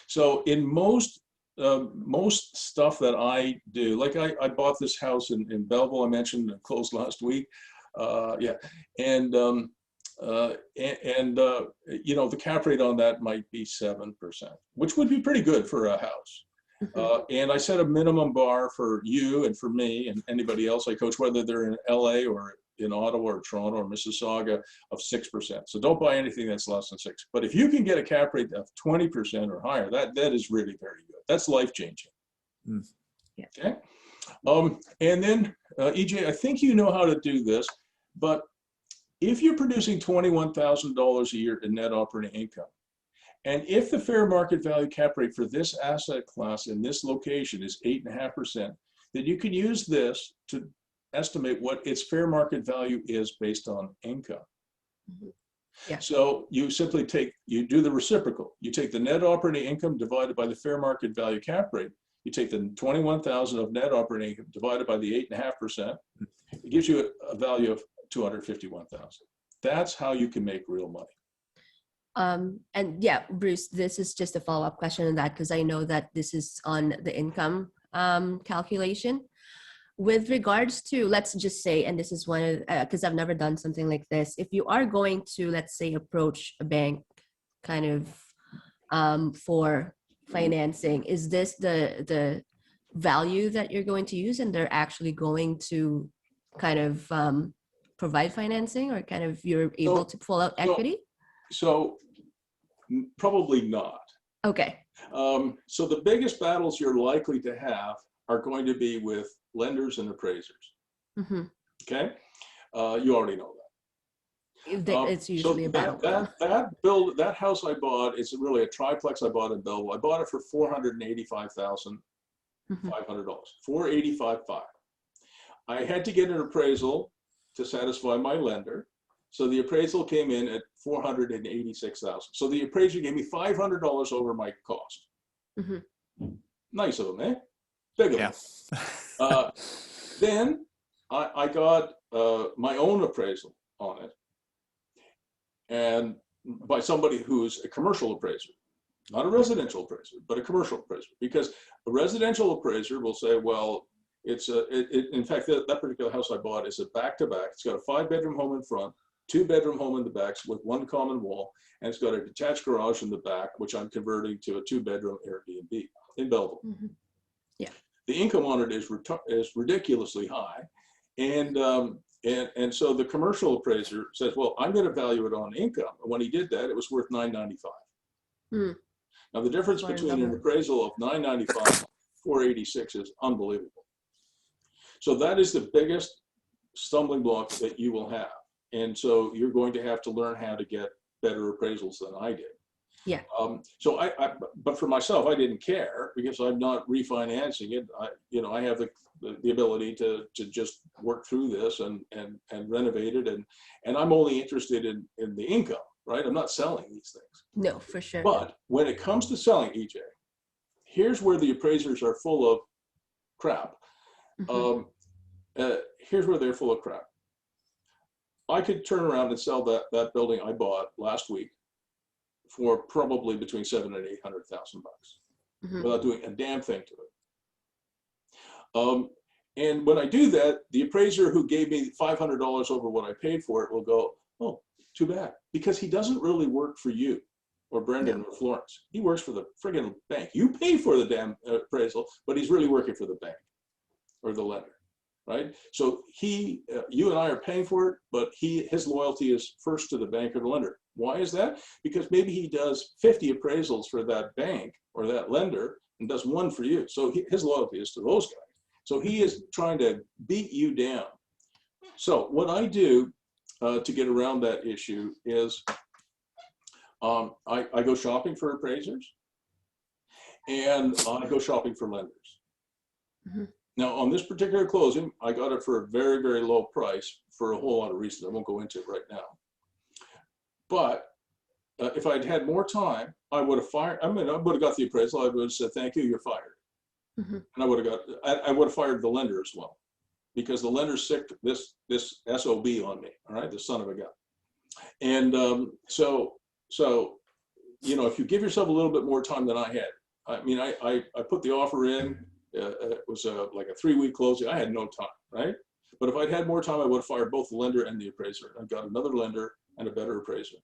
So in most stuff that I do, like I bought this house in Belleville, I mentioned, and closed last week. Yeah, and the cap rate on that might be 7%, which would be pretty good for a house. And I set a minimum bar for you and for me and anybody else I coach, whether they're in LA or in Ottawa or Toronto or Mississauga, of 6%. So don't buy anything that's less than 6. But if you can get a cap rate of 20% or higher, that is really very good. That's life changing. Yeah. Okay. And then EJ, I think you know how to do this, but if you're producing $21,000 a year in net operating income, and if the fair market value cap rate for this asset class in this location is 8.5%, then you can use this to estimate what its fair market value is based on income. Yeah. So you simply you do the reciprocal. You take the net operating income divided by the fair market value cap rate. You take the 21,000 of net operating income divided by the 8.5%. It gives you a value of 251,000. That's how you can make real money. And yeah, Bruce, this is just a follow-up question on that, because I know that this is on the income calculation. With regards to, let's just say, and this is one of, because I've never done something like this, if you are going to, let's say, approach a bank kind of for financing, is this the value that you're going to use, and they're actually going to kind of provide financing, or kind of you're able to pull out equity? So probably not. Okay. So the biggest battles you're likely to have are going to be with lenders and appraisers. Okay, you already know that. It's usually so a battle. that house I bought is really a triplex I bought in Belleville. I bought it for $485,500. $485,500. I had to get an appraisal to satisfy my lender. So the appraisal came in at $486,000. So the appraiser gave me $500 over my cost. Nice of them, eh? Big of them. Then I got my own appraisal on it, and by somebody who's a commercial appraiser, not a residential appraiser, but a commercial appraiser. Because a residential appraiser will say, well, in fact, that particular house I bought is a back-to-back. It's got a 5-bedroom home in front, 2-bedroom home in the back with one common wall, and it's got a detached garage in the back, which I'm converting to a 2-bedroom Airbnb in Belleville. Yeah. The income on it is ridiculously high, and so the commercial appraiser says, well, I'm going to value it on income. And when he did that, it was worth $995. Now the difference between an appraisal of $995 and $486 is unbelievable. So that is the biggest stumbling block that you will have. And so you're going to have to learn how to get better appraisals than I did. Yeah. So but for myself, I didn't care because I'm not refinancing it. I have the ability to just work through this and renovate it. And I'm only interested in the income, right? I'm not selling these things. No, for sure. But when it comes to selling, EJ, here's where the appraisers are full of crap. Here's where they're full of crap. I could turn around and sell that building I bought last week for probably between $700,000 and $800,000 without doing a damn thing to it. And when I do that, the appraiser who gave me $500 over what I paid for it will go, oh, too bad, because he doesn't really work for you or Brendan or Florence. He works for the friggin' bank. You pay for the damn appraisal, but he's really working for the bank or the lender. Right? So you and I are paying for it, but his loyalty is first to the bank or the lender. Why is that? Because maybe he does 50 appraisals for that bank or that lender and does one for you. So his loyalty is to those guys. So he is trying to beat you down. So what I do to get around that issue is I go shopping for appraisers and I go shopping for lenders. Now, on this particular closing, I got it for a very, very low price for a whole lot of reasons I won't go into it right now. But if I'd had more time, I would have fired. I mean, I would have got the appraisal. I would have said, "Thank you, you're fired," Mm-hmm. and I would have fired the lender as well, because the lender sicked this SOB on me. All right, the son of a gun. And so you know, if you give yourself a little bit more time than I had, I mean, I put the offer in. It was like a 3-week closing. I had no time, right? But if I'd had more time, I would have fired both the lender and the appraiser. I got another lender and a better appraiser.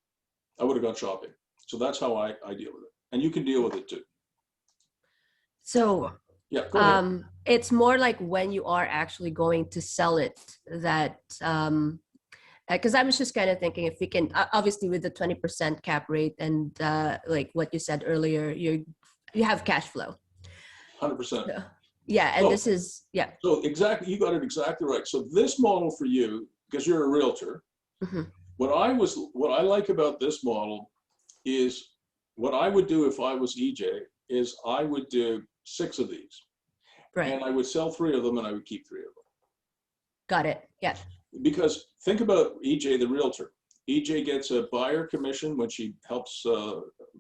I would have gone shopping. So that's how I deal with it. And you can deal with it too. So Yeah, go ahead. it's more like when you are actually going to sell it that, because I was just kind of thinking if we can, obviously with the 20% cap rate and like what you said earlier, you have cash flow. 100%. Yeah, and this is, yeah. So exactly, you got it exactly right. So this model for you, because you're a realtor, Mm-hmm. what I like about this model is what I would do if I was EJ is I would do 6 of these. Right. And I would sell 3 of them and I would keep 3 of them. Got it. Yeah. Because think about EJ, the realtor. EJ gets a buyer commission when she helps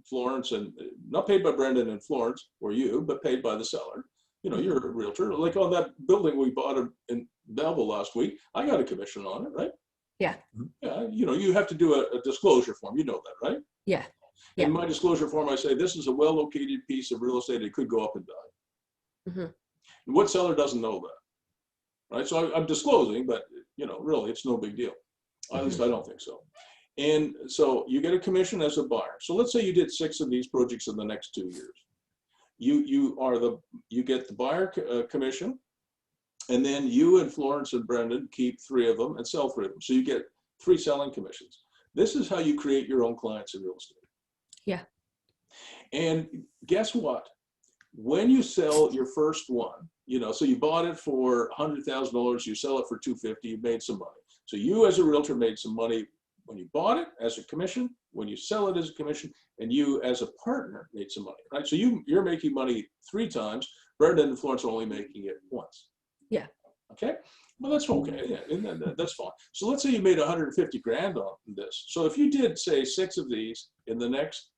Florence, and not paid by Brendan and Florence or you, but paid by the seller. You know, you're a realtor. Like on that building we bought in Belleville last week, I got a commission on it, right? Yeah. Yeah. You know, you have to do a disclosure form. You know that, right? Yeah. In Yeah. my disclosure form, I say this is a well-located piece of real estate. It could go up and down. Mm-hmm. And what seller doesn't know that, right? So I'm disclosing, but you know, really, it's no big deal. At least I don't think so. And so you get a commission as a buyer. So let's say you did 6 of these projects in the next 2 years. You get the buyer commission, and then you and Florence and Brendan keep 3 of them and sell 3 of them. So you get 3 selling commissions. This is how you create your own clients in real estate. Yeah. And guess what? When you sell your first one, you know, so you bought it for $100,000, you sell it for $250,000, you made some money. So you as a realtor made some money when you bought it as a commission, when you sell it as a commission, and you as a partner made some money, right? So you're making money 3 times. Brendan and Florence are only making it once. Yeah. Okay. Well, that's okay. Yeah, and that's fine. So let's say you made 150 grand on this. So if you did say 6 of these in the next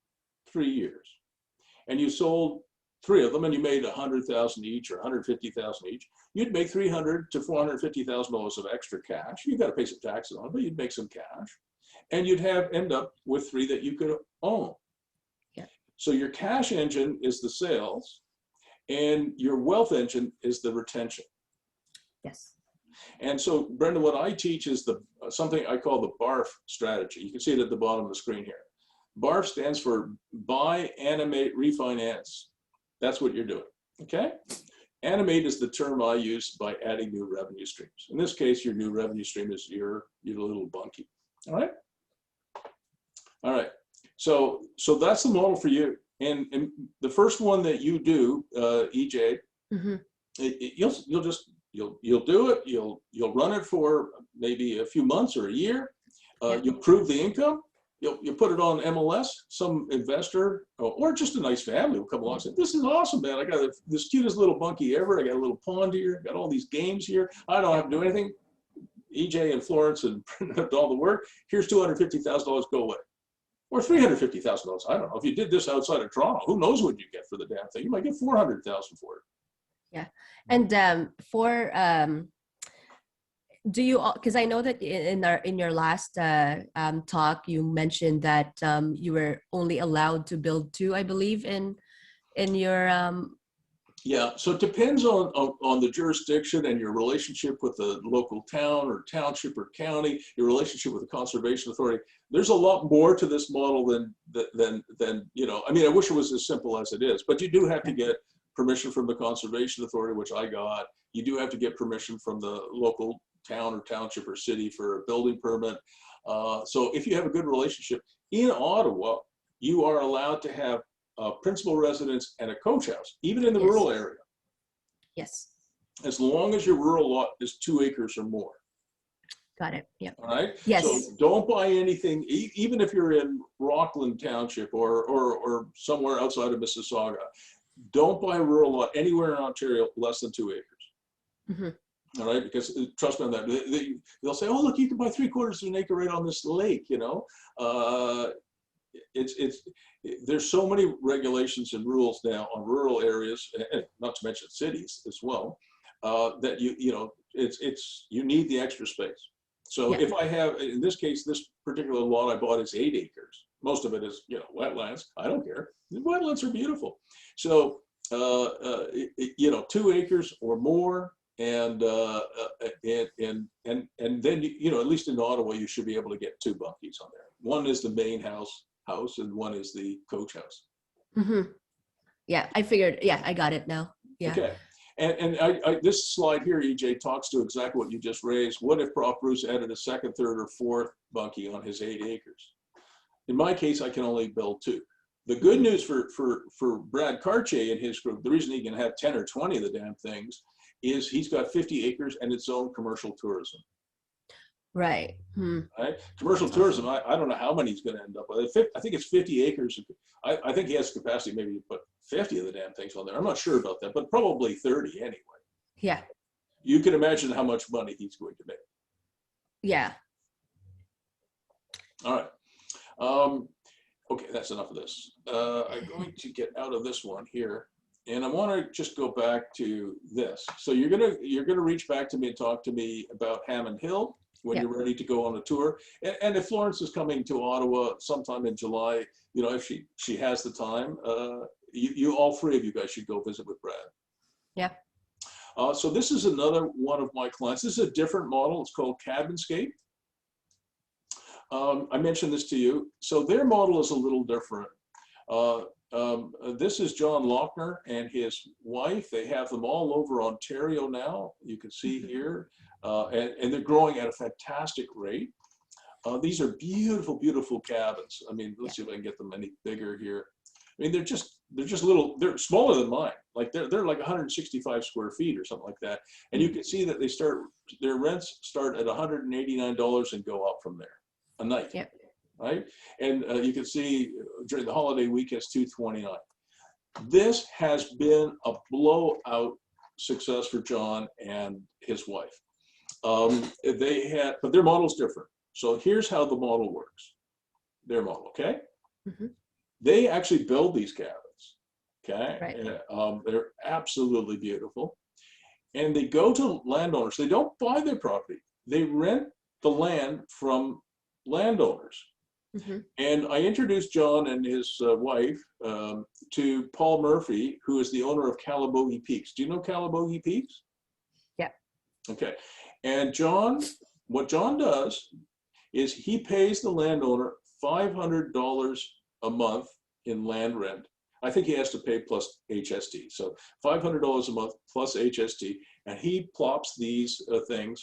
3 years, and you sold 3 of them, and you made 100,000 each or 150,000 each, you'd make $300,000 to $450,000 of extra cash. You've got to pay some taxes on it, but you'd make some cash, and you'd end up with 3 that you could own. Yeah. So your cash engine is the sales, and your wealth engine is the retention. Yes. And so, Brenda, what I teach is something I call the BARF strategy. You can see it at the bottom of the screen here. BARF stands for buy, animate, refinance. That's what you're doing, okay? Animate is the term I use by adding new revenue streams. In this case, your new revenue stream is your little bunkie, all right? All right, so that's the model for you. And the first one that you do, EJ, Mm-hmm. You'll do it. You'll run it for maybe a few months or a year. Yeah. You'll prove the income. You'll put it on MLS. Some investor or just a nice family will come along and say, "This is awesome, man! I got this cutest little bunkie ever. I got a little pond here. Got all these games here. I don't have to do anything. EJ and Florence and have done all the work. Here's $250,000. Go away, or $350,000. I don't know. If you did this outside of Toronto, who knows what you get for the damn thing? You might get $400,000 for it." Yeah. And do you, because I know that in your last talk you mentioned that you were only allowed to build 2, I believe, in your Yeah, so it depends on the jurisdiction and your relationship with the local town or township or county, your relationship with the conservation authority. There's a lot more to this model than you know. I mean, I wish it was as simple as it is, but you do have to get permission from the conservation authority, which I got. You do have to get permission from the local town or township or city for a building permit. So if you have a good relationship in Ottawa, you are allowed to have a principal residence and a coach house, even in the Yes. rural area, Yes. as long as your rural lot is 2 acres or more. Got it. Yeah. All right. Yes. So don't buy anything, even if you're in Rockland Township or somewhere outside of Mississauga. Don't buy a rural lot anywhere in Ontario less than 2 acres. Mm-hmm. All right, because trust me on that. They'll say, "Oh, look, you can buy 3/4 of an acre right on this lake." You know, there's so many regulations and rules now on rural areas, and not to mention cities as well, that you need the extra space. So if I have, in this case, this particular lot I bought is 8 acres. Most of it is, wetlands. I don't care. The wetlands are beautiful. So, 2 acres or more, and then, at least in Ottawa, you should be able to get 2 bunkies on there. One is the main house, and one is the coach house. Mm-hmm. Yeah, I figured. Yeah, I got it now. Yeah. Okay. And I this slide here, EJ, talks to exactly what you just raised. What if Prof. Bruce added a 2nd, 3rd, or 4th bunkie on his 8 acres? In my case, I can only build 2. The good news for Brad Cartier and his group, the reason he can have 10 or 20 of the damn things, is he's got 50 acres and its own commercial tourism. Right. Right? Commercial tourism, I don't know how many he's going to end up with. I think it's 50 acres. I think he has capacity maybe to put 50 of the damn things on there. I'm not sure about that, but probably 30 anyway. Yeah. You can imagine how much money he's going to make. Yeah. All right. Okay, that's enough of this. I'm going to get out of this one here, and I want to just go back to this. So you're gonna reach back to me and talk to me about Hammond Hill when you're ready to go on a tour. And if Florence is coming to Ottawa sometime in July, if she has the time, you all 3 of you guys should go visit with Brad. Yeah. So this is another one of my clients. This is a different model. It's called Cabinscape. I mentioned this to you. So their model is a little different. This is John Lochner and his wife. They have them all over Ontario now. You can see here, and they're growing at a fantastic rate. These are beautiful, beautiful cabins. I mean, let's see if I can get them any bigger here. I mean, they're just little. They're smaller than mine. Like they're like 165 square feet or something like that. And you can see that their rents start at $189 and go up from there a night. Yep. Right? And you can see during the holiday week it's $229. This has been a blowout success for John and his wife. But their model's different. So here's how the model works. Their model, okay? Mm-hmm. They actually build these cabins, okay? Right. And, they're absolutely beautiful. And they go to landowners. They don't buy their property. They rent the land from landowners. Mm-hmm. And I introduced John and his wife to Paul Murphy, who is the owner of Calabogie Peaks. Do you know Calabogie Peaks? Yeah. Okay. And what John does is he pays the landowner $500 a month in land rent. I think he has to pay plus HST. So $500 a month plus HST, and he plops these things.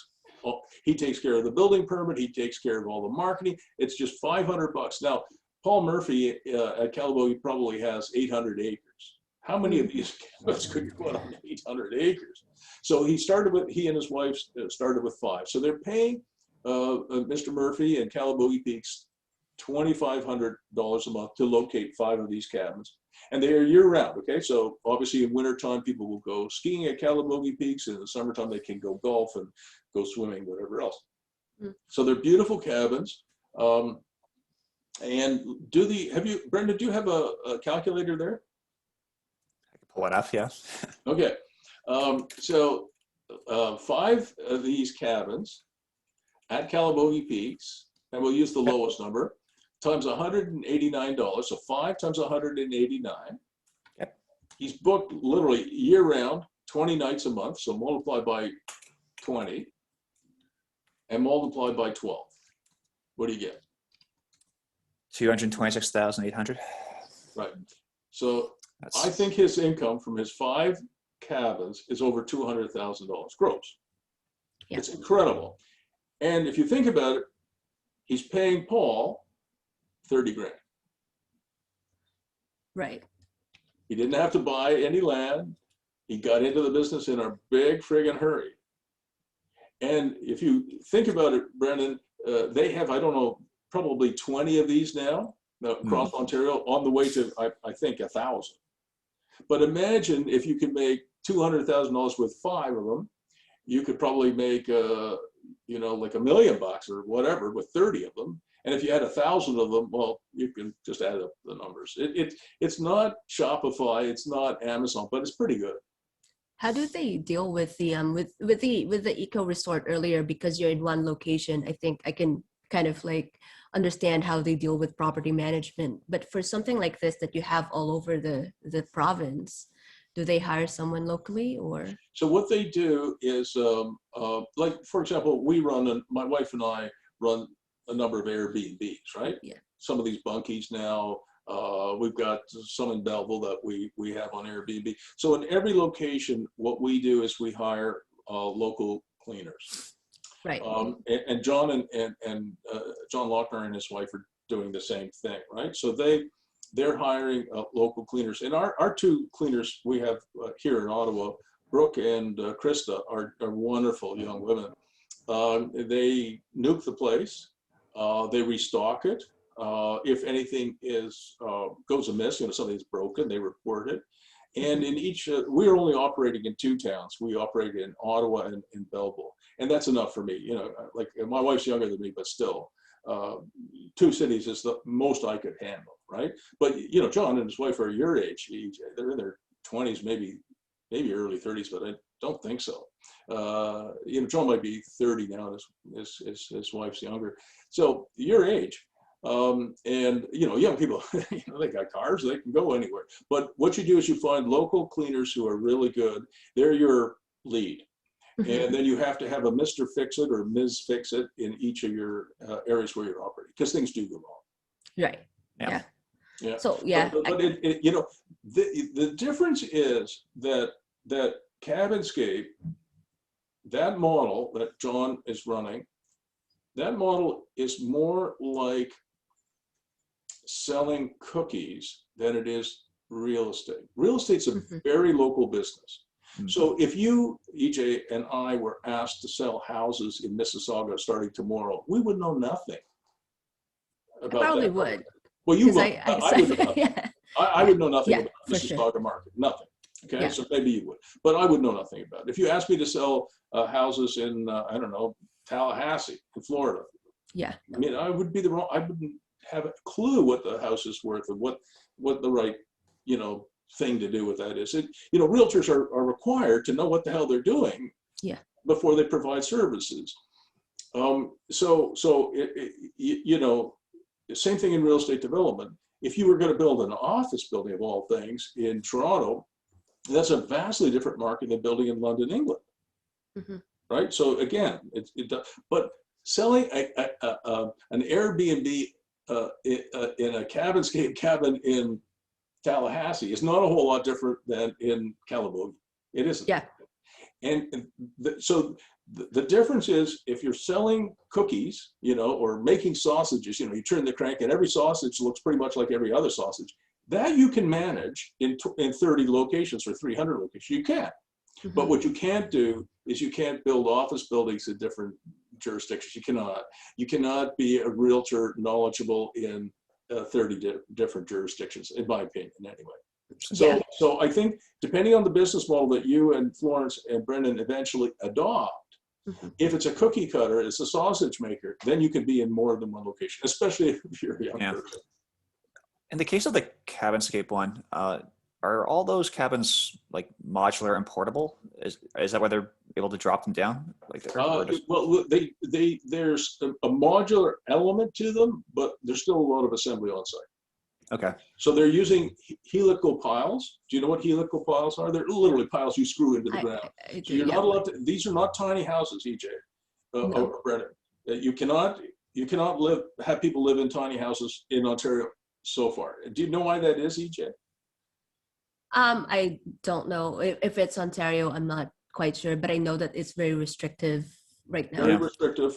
He takes care of the building permit. He takes care of all the marketing. It's just $500. Now, Paul Murphy at Calabogie probably has 800 acres. How many of these cabins could you put on 800 acres? So he and his wife started with 5. So they're paying Mr. Murphy and Calabogie Peaks $2,500 a month to locate 5 of these cabins. And they are year-round, okay? So obviously in wintertime, people will go skiing at Calabogie Peaks. In the summertime, they can go golf and go swimming, whatever else. So they're beautiful cabins. And Brenda, do you have a calculator there? I can pull it up, yeah. Okay. So 5 of these cabins at Calabogie Peaks, and we'll use the lowest number, times $189. So 5 times 189. Yep. He's booked literally year-round, 20 nights a month. So multiply by 20 and multiply by 12. What do you get? 226,800. Right. So I think his income from his 5 cabins is over $200,000 gross. Yeah. It's incredible. And if you think about it, he's paying Paul 30 grand. Right. He didn't have to buy any land. He got into the business in a big friggin' hurry. And if you think about it, Brendan, they have, I don't know, probably 20 of these now across Ontario, on the way to, I think, 1,000. But imagine if you could make $200,000 with 5 of them, you could probably make you know, like $1 million or whatever with 30 of them. And if you had 1,000 of them, well, you can just add up the numbers. It's not Shopify, it's not Amazon, but it's pretty good. How do they deal with the with the eco resort earlier? Because you're in one location, I think I can kind of like understand how they deal with property management. But for something like this that you have all over the province, do they hire someone locally or? So what they do is, like, for example, my wife and I run a number of Airbnbs, right? Yeah. Some of these bunkies now, we've got some in Belleville that we have on Airbnb. So in every location, what we do is we hire local cleaners. Right. And John and John Lochner and his wife are doing the same thing, right? So they're hiring local cleaners. And our two cleaners we have here in Ottawa, Brooke and Krista, are wonderful young women. They nuke the place. They restock it. If anything goes amiss, you know, something's broken, they report it. And in each, we're only operating in 2 towns. We operate in Ottawa and in Belleville. And that's enough for me. You know, like, my wife's younger than me, but still, 2 cities is the most I could handle, right? But, you know, John and his wife are your age, EJ. They're in their 20s, maybe early 30s, but I don't think so. You know, John might be 30 now, and his wife's younger. So your age. And, you know, young people, you know, they got cars, they can go anywhere. But what you do is you find local cleaners who are really good. They're your lead. And then you have to have a Mr. Fix-It or Ms. Fix-It in each of your areas where you're operating, because things do go wrong. Right. Yeah. Yeah. So yeah. But you know, the difference is that Cabinscape, that model that John is running, that model is more like selling cookies than it is real estate. Real estate's a very local business. So if you, EJ, and I were asked to sell houses in Mississauga starting tomorrow, we would know nothing about I probably that. would. Well, you would. I would know yeah. I would know nothing about the for Mississauga sure. market. Nothing. Okay, Yeah. so maybe you would, but I would know nothing about it. If you asked me to sell houses in, I don't know, Tallahassee in Florida, Yeah. I mean, I wouldn't have a clue what the house is worth and what the right, you know, thing to do with that is. You know, realtors are required to know what the hell they're doing before they provide services. So you know, same thing in real estate development. If you were going to build an office building of all things in Toronto, that's a vastly different market than building in London, England. Right? So again, but selling an Airbnb in a Cabinscape cabin in Tallahassee is not a whole lot different than in Calibogue. It isn't. Yeah. And so the difference is, if you're selling cookies, you know, or making sausages, you know, you turn the crank and every sausage looks pretty much like every other sausage. That you can manage in 30 locations or 300 locations. You can. But what you can't do is you can't build office buildings in different jurisdictions. You cannot be a realtor knowledgeable in 30 different jurisdictions, in my opinion, anyway. So I think depending on the business model that you and Florence and Brendan eventually adopt, if it's a cookie cutter, it's a sausage maker, then you can be in more than one location, especially if you're a young person. In the case of the Cabinscape one, are all those cabins like modular and portable? Is that why they're able to drop them down? Like well, there's a modular element to them, but there's still a lot of assembly on site. Okay. So they're using helical piles. Do you know what helical piles are? They're literally piles you screw into the ground. So you're not allowed to. These are not tiny houses, EJ. Or Brendan. You cannot have people live in tiny houses in Ontario so far. Do you know why that is, EJ? I don't know if it's Ontario. I'm not quite sure, but I know that it's very restrictive right now. Very restrictive.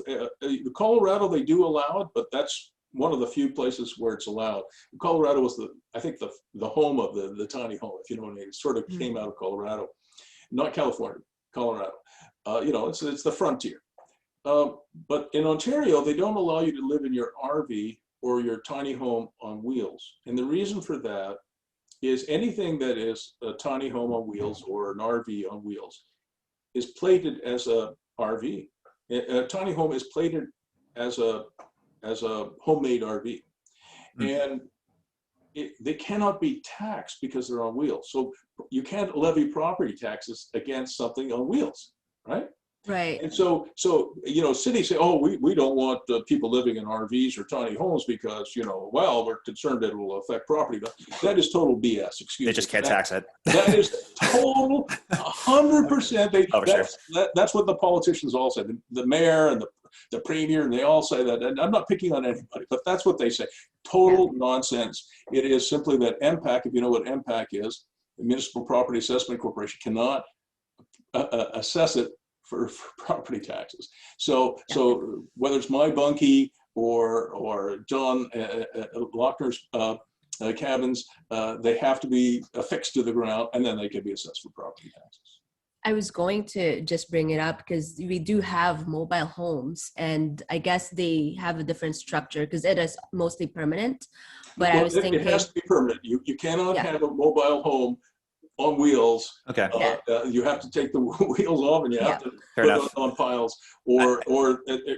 Colorado, they do allow it, but that's one of the few places where it's allowed. Colorado was I think the home of the tiny home, if you know what I mean. It sort of came out of Colorado, not California, Colorado. You know, it's the frontier. But in Ontario, they don't allow you to live in your RV or your tiny home on wheels. And the reason for that is anything that is a tiny home on wheels or an RV on wheels is plated as a RV. A tiny home is plated as a homemade RV, and they cannot be taxed because they're on wheels. So you can't levy property taxes against something on wheels, right? Right. And so cities say, oh, we don't want people living in RVs or tiny homes because, well, we're concerned that it will affect property. That is total BS. Excuse me. They just can't tax it. That is total 100%. That's what the politicians all say. The mayor and the premier, and they all say that. And I'm not picking on anybody, but that's what they say. Total nonsense. It is simply that MPAC, if you know what MPAC is, the Municipal Property Assessment Corporation, cannot assess it for property taxes. So whether it's my bunkie or John Lochner's cabins, they have to be affixed to the ground, and then they can be assessed for property taxes. I was going to just bring it up because we do have mobile homes, and I guess they have a different structure because it is mostly permanent. But I was thinking it has to be permanent. You cannot have a mobile home on wheels. Okay. You have to take the wheels off, and you have to Fair put enough. it on piles, or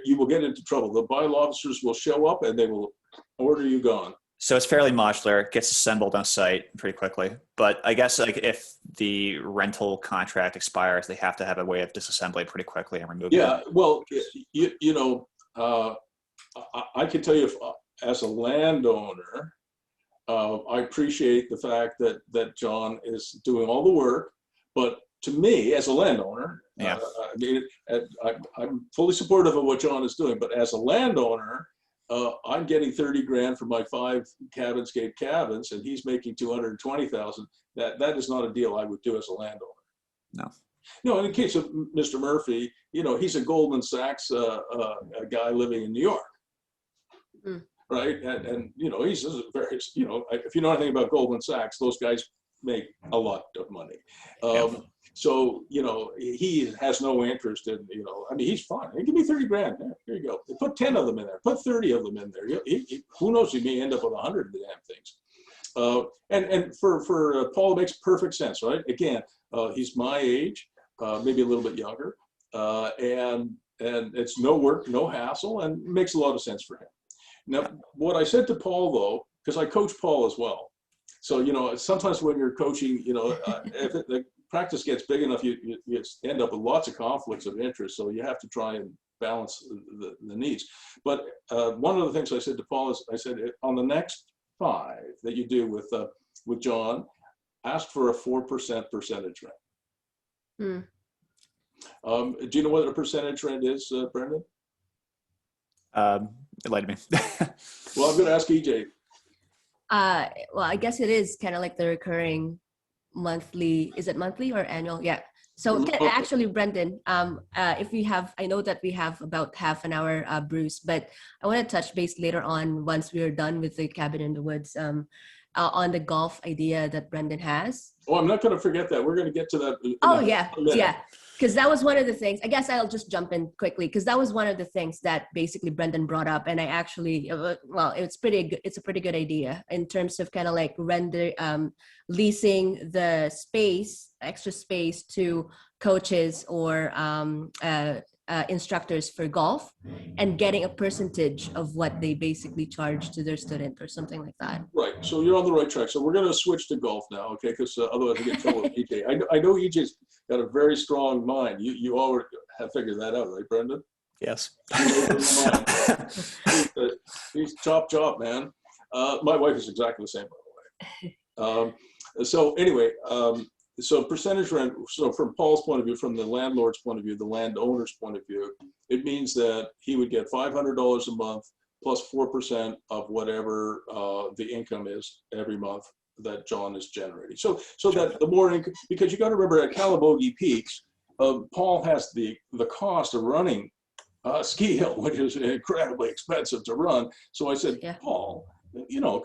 you will get into trouble. The bylaw officers will show up and they will order you gone. So it's fairly modular. It gets assembled on site pretty quickly. But I guess like if the rental contract expires, they have to have a way of disassembling pretty quickly and removing it. Yeah. Well, I can tell you, as a landowner, I appreciate the fact that John is doing all the work, but to me, as a landowner, I'm fully supportive of what John is doing. But as a landowner, I'm getting 30 grand for my 5 Cabinscape cabins, and he's making 220,000. That is not a deal I would do as a landowner. No. No, in the case of Mr. Murphy, he's a Goldman Sachs a guy living in New York. Right, and he's very, if you know anything about Goldman Sachs, those guys make a lot of money. So he has no interest in he's fine. Hey, give me 30 grand. Here you go. Put 10 of them in there. Put 30 of them in there. Who knows? He may end up with 100 of the damn things. And for Paul, it makes perfect sense, right? Again, he's my age, maybe a little bit younger, and it's no work, no hassle, and makes a lot of sense for him. Now, what I said to Paul, though, because I coach Paul as well. So, sometimes when you're coaching, if the practice gets big enough, you end up with lots of conflicts of interest. So you have to try and balance the needs. But one of the things I said to Paul is, I said, on the next 5 that you do with John, ask for a 4% percentage rent. Do you know what a percentage rent is, Brendan? Enlighten me. Well, I'm going to ask EJ. Well, I guess it is kind of like the recurring monthly. Is it monthly or annual? Yeah. So actually, Brendan, if we have, I know that we have about half an hour, Bruce, but I want to touch base later on once we're done with the cabin in the woods on the golf idea that Brendan has. Oh, I'm not going to forget that. We're going to get to that. Oh, yeah. Yeah. Because that was one of the things, I guess I'll just jump in quickly, because that was one of the things that basically Brendan brought up. And I actually, well, it's pretty good. It's a pretty good idea in terms of kind of like leasing the space, extra space to coaches or instructors for golf and getting a percentage of what they basically charge to their student or something like that. Right. So you're on the right track. So we're going to switch to golf now, okay? Because otherwise I get in trouble with EJ. I know EJ's got a very strong mind. You already have figured that out, right, Brendan? Yes. He's chop, man. My wife is exactly the same, by the way. So anyway, so percentage rent, so from Paul's point of view, from the landlord's point of view, the landowner's point of view, it means that he would get $500 a month plus 4% of whatever the income is every month that John is generating. So that the more income, because you got to remember at Calabogie Peaks, Paul has the cost of running ski hill, which is incredibly expensive to run. So I said, Paul,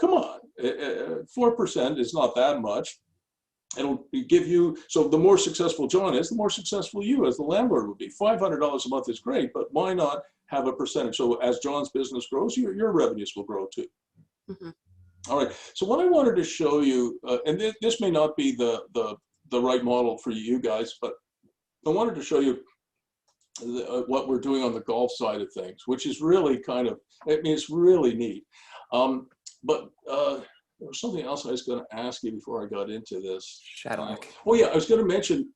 come on, 4% is not that much. It'll give you, so the more successful John is, the more successful you as the landlord would be. $500 a month is great, but why not have a percentage? So as John's business grows, your revenues will grow too. Mm-hmm. All right, so what I wanted to show you, and this may not be the right model for you guys, but I wanted to show you what we're doing on the golf side of things, which is really kind of, I mean, it's really neat. But there was something else I was going to ask you before I got into this. Shaddilac. Oh yeah, I was going to mention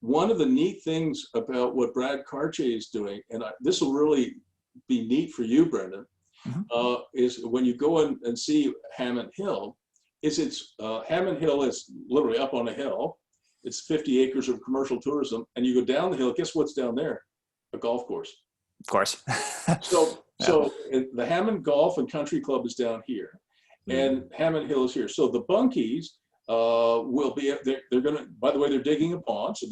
one of the neat things about what Brad Cartier is doing, and this will really be neat for you, Brendan, is when you go in and see Hammond Hill, Hammond Hill is literally up on a hill. It's 50 acres of commercial tourism, and you go down the hill. Guess what's down there? A golf course. Of course. So the Hammond Golf and Country Club is down here, and Hammond Hill is here. So the bunkies will be. They're going to. By the way, they're digging a pond, so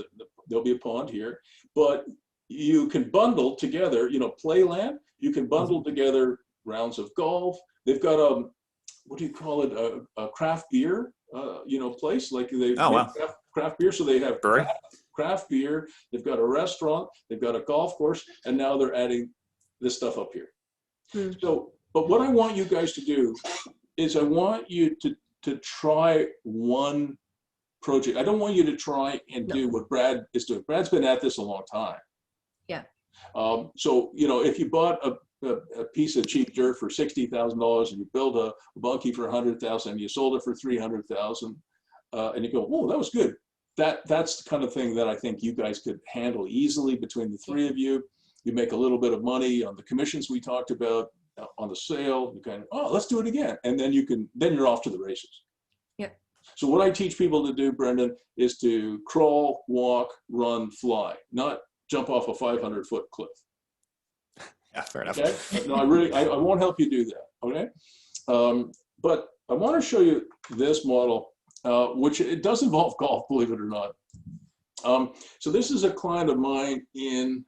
there'll be a pond here. But you can bundle together. You know, Playland. You can bundle together rounds of golf. They've got a what do you call it? A craft beer. Place like they make craft beer. So they have craft beer. They've got a restaurant. They've got a golf course, and now they're adding this stuff up here. So, but what I want you guys to do is I want you to try one project. I don't want you to try and do what Brad is doing. Brad's been at this a long time. Yeah. So, if you bought a piece of cheap dirt for $60,000 and you build a bunkie for $100,000 and you sold it for $300,000 and you go, oh, that was good. That's the kind of thing that I think you guys could handle easily between the three of you. You make a little bit of money on the commissions we talked about, on the sale. You kind of, oh, let's do it again. And then you're off to the races. Yeah. So what I teach people to do, Brendan, is to crawl, walk, run, fly, not jump off a 500-foot cliff. Yeah, fair enough. Okay? No, I won't help you do that. Okay. But I want to show you this model, which it does involve golf, believe it or not. So this is a client of mine in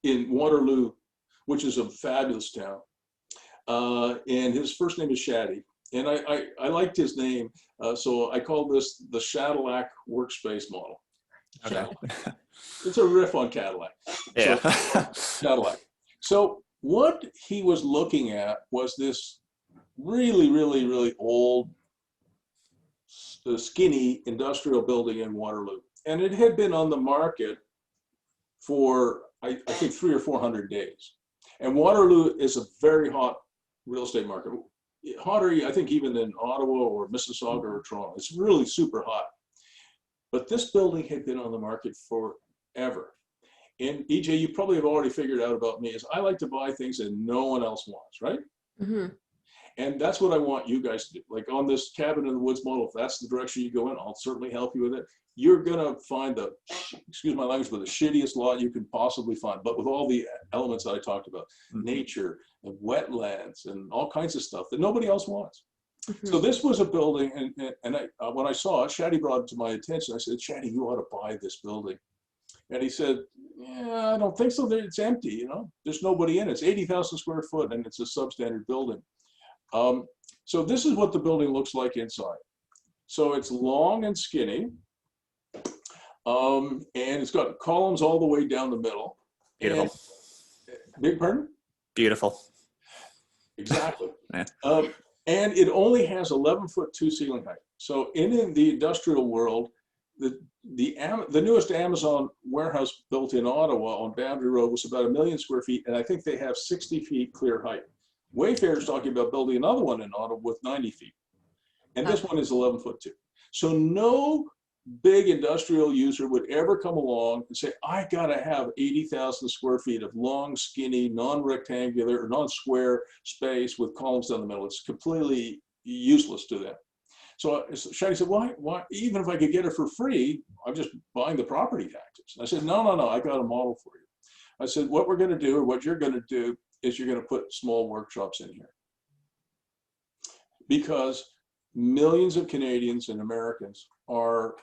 Waterloo, which is a fabulous town. And his first name is Shaddy. And I liked his name, so I call this the Shaddilac Workspace model. Okay. It's a riff on Cadillac. Yeah. So, Cadillac. So what he was looking at was this really, really, really old, skinny industrial building in Waterloo. And it had been on the market for, I think, 300 or 400 days. And Waterloo is a very hot real estate market. Hotter, I think, even than Ottawa or Mississauga or Toronto. It's really super hot. But this building had been on the market forever. And EJ, you probably have already figured out about me is I like to buy things that no one else wants, right? Mm-hmm. And that's what I want you guys to do. Like on this cabin in the woods model, if that's the direction you go in, I'll certainly help you with it. You're gonna find excuse my language, but the shittiest lot you can possibly find, but with all the elements that I talked about, nature and wetlands and all kinds of stuff that nobody else wants. Mm-hmm. So this was a building, and when I saw it, Shaddy brought it to my attention. I said, Shaddy, you ought to buy this building. And he said, yeah, I don't think so. It's empty, there's nobody in it. It's 80,000 square foot and it's a substandard building. So this is what the building looks like inside. So it's long and skinny. And it's got columns all the way down the middle. Beautiful. Big pardon? Beautiful. Exactly. Yeah. And it only has 11'2" ceiling height. So in the industrial world, the newest Amazon warehouse built in Ottawa on Boundary Road was about 1 million square feet, and I think they have 60 feet clear height. Wayfair's talking about building another one in Ottawa with 90 feet. And this one is 11'2". So no big industrial user would ever come along and say, I gotta have 80,000 square feet of long, skinny, non-rectangular or non-square space with columns down the middle. It's completely useless to them. So Shaddy said, why, even if I could get it for free, I'm just buying the property taxes. I said, no, I got a model for you. I said, what we're gonna do, or what you're gonna do, is you're gonna put small workshops in here. Because millions of Canadians and Americans are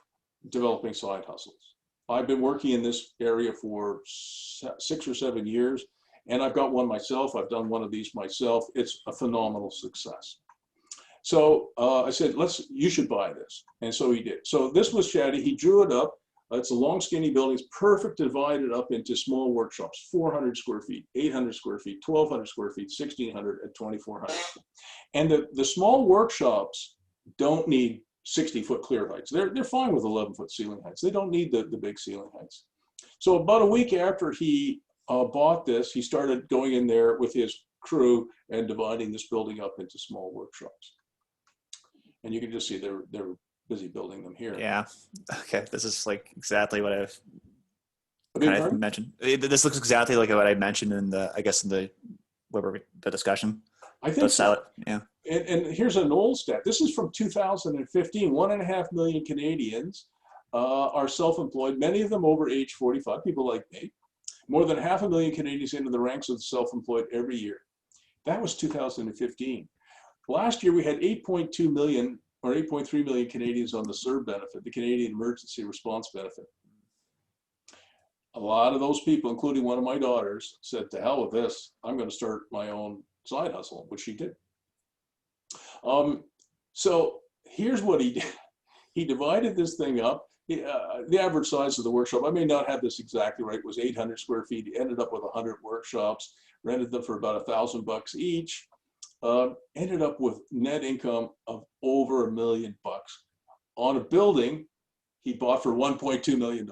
developing side hustles. I've been working in this area for 6 or 7 years, and I've got one myself. I've done one of these myself. It's a phenomenal success. So I said, you should buy this. And so he did. So this was Shaddy. He drew it up. It's a long, skinny building. It's perfect, divided up into small workshops, 400 square feet, 800 square feet, 1,200 square feet, 1,600, and 2,400. And the small workshops don't need 60-foot clear heights. They're fine with 11-foot ceiling heights. They don't need the big ceiling heights. So about a week after he bought this, he started going in there with his crew and dividing this building up into small workshops. And you can just see they're busy building them here. Yeah. Okay. This is like exactly what I've Beg kind of pardon? mentioned. This looks exactly like what I mentioned in the discussion. I think so. Yeah. And here's an old stat. This is from 2015. 1.5 million Canadians are self-employed, many of them over age 45, people like me. More than 500,000 Canadians into the ranks of the self-employed every year. That was 2015. Last year, we had 8.2 million or 8.3 million Canadians on the CERB benefit, the Canadian Emergency Response Benefit. A lot of those people, including one of my daughters, said, to hell with this, I'm going to start my own side hustle, which she did. So here's what he did. He divided this thing up. The average size of the workshop, I may not have this exactly right, was 800 square feet. He ended up with 100 workshops, rented them for about $1,000 each, ended up with net income of over $1 million on a building he bought for $1.2 million.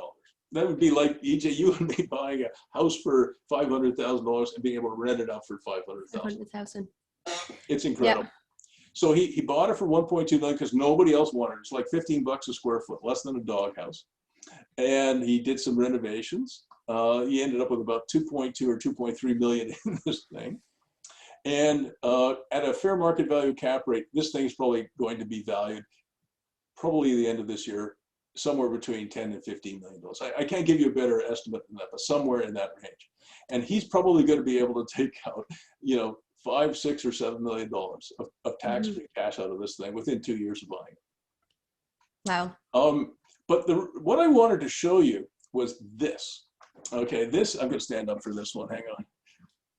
That would be like, EJ, you and me buying a house for $500,000 and being able to rent it out for $500,000. It's incredible. Yeah. So he bought it for 1.2 million because nobody else wanted it. It's like $15 a square foot, less than a doghouse. And he did some renovations. He ended up with about 2.2 or 2.3 million in this thing. And at a fair market value cap rate, this thing is probably going to be valued probably at the end of this year, somewhere between 10 and $15 million. I can't give you a better estimate than that, but somewhere in that range. And he's probably going to be able to take out, you know, $5, $6, or $7 million of tax-free cash out of this thing within 2 years of buying it. Wow. But what I wanted to show you was this. Okay, this, I'm going to stand up for this one. Hang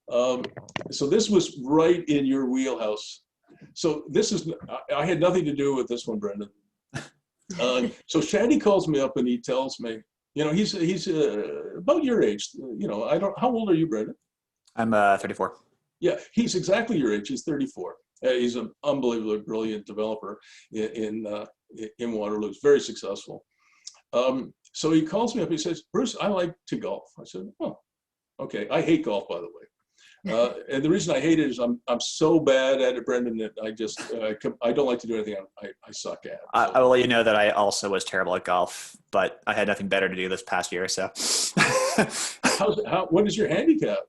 on. So this was right in your wheelhouse. So this is, I had nothing to do with this one, Brendan. So Shaddy calls me up and he tells me, you know, he's about your age. You know, how old are you, Brendan? I'm 34. Yeah, he's exactly your age. He's 34. He's an unbelievably brilliant developer in Waterloo. He's very successful. So he calls me up. He says, Bruce, I like to golf. I said, oh, okay. I hate golf, by the way. And the reason I hate it is I'm so bad at it, Brendan, that I just, I don't like to do anything I suck at. So. I will let you know that I also was terrible at golf, but I had nothing better to do this past year. So what is your handicap?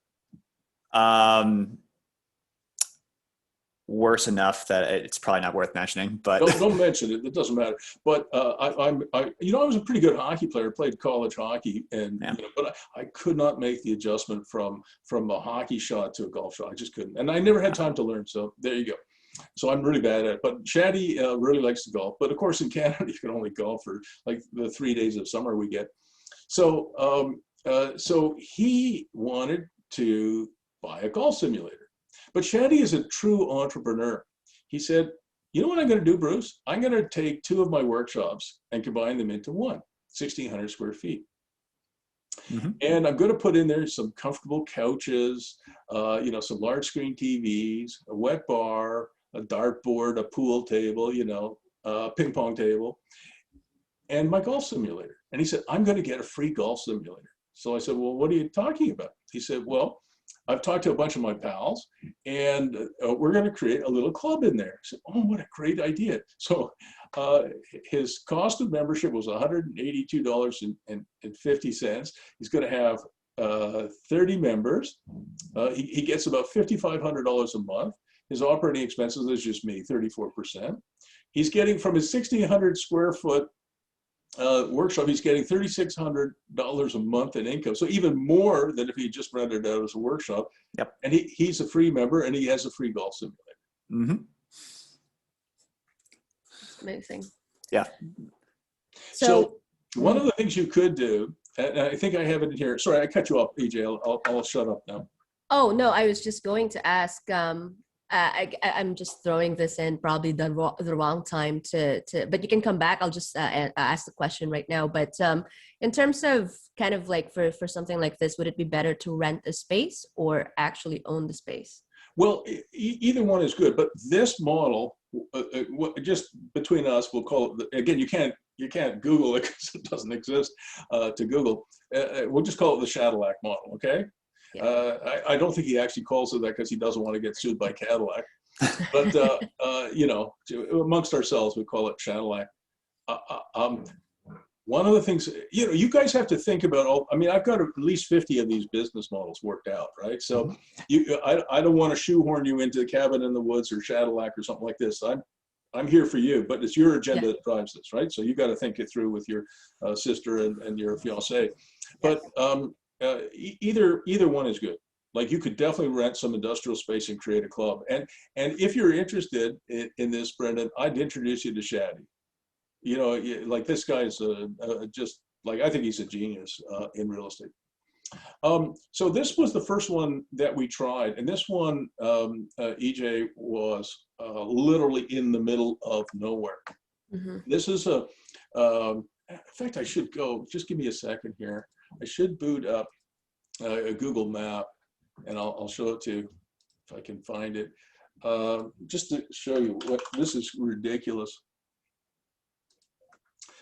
Worse enough that it's probably not worth mentioning, but don't mention it. It doesn't matter. But I was a pretty good hockey player. Played college hockey, and yeah. you know, but I could not make the adjustment from a hockey shot to a golf shot. I just couldn't, and I never had time to learn. So there you go. So I'm really bad at it. But Shaddy really likes to golf. But of course, in Canada, you can only golf for like the 3 days of summer we get. So so he wanted to buy a golf simulator. But Shaddy is a true entrepreneur. He said, you know what I'm going to do, Bruce? I'm going to take 2 of my workshops and combine them into one, 1,600 square feet. Mm-hmm. And I'm going to put in there some comfortable couches, you know, some large screen TVs, a wet bar, a dartboard, a pool table, you know, a ping pong table, and my golf simulator. And he said, I'm going to get a free golf simulator. So I said, well, what are you talking about? He said, well, I've talked to a bunch of my pals, and we're going to create a little club in there. I said, oh, what a great idea. So his cost of membership was $182.50. He's going to have 30 members. He gets about $5,500 a month. His operating expenses is just me, 34%. He's getting from his 1,600 square foot workshop, he's getting $3,600 a month in income. So even more than if he just rented it out as a workshop. Yep. And he's a free member, and he has a free golf simulator. Mm-hmm. Amazing. Yeah. So one of the things you could do, and I think I have it in here. Sorry, I cut you off, EJ. I'll shut up now. Oh, no, I was just going to ask, I'm just throwing this in probably the wrong time but you can come back. I'll just ask the question right now. But in terms of kind of like for something like this, would it be better to rent a space or actually own the space? Well, either one is good, but this model, just between us, we'll call it, again, you can't Google it because it doesn't exist to Google. We'll just call it the Shaddilac model, okay? Yeah. I don't think he actually calls it that because he doesn't want to get sued by Cadillac. But, you know, amongst ourselves, we call it Shaddilac. One of the things, you know, you guys have to think about all, I mean, I've got at least 50 of these business models worked out, right? So I don't want to shoehorn you into the cabin in the woods or Shaddilac or something like this. I'm here for you, but it's your agenda that drives this, right? So you got to think it through with your sister and your fiance. But either one is good. Like you could definitely rent some industrial space and create a club. And if you're interested in this, Brendan, I'd introduce you to Shaddy. You know, like this guy's just like, I think he's a genius in real estate. So this was the first one that we tried. And this one, EJ, was literally in the middle of nowhere. Mm-hmm. This is in fact, I should go, just give me a second here. I should boot up a Google map and I'll show it to you if I can find it. Just to show you what, this is ridiculous.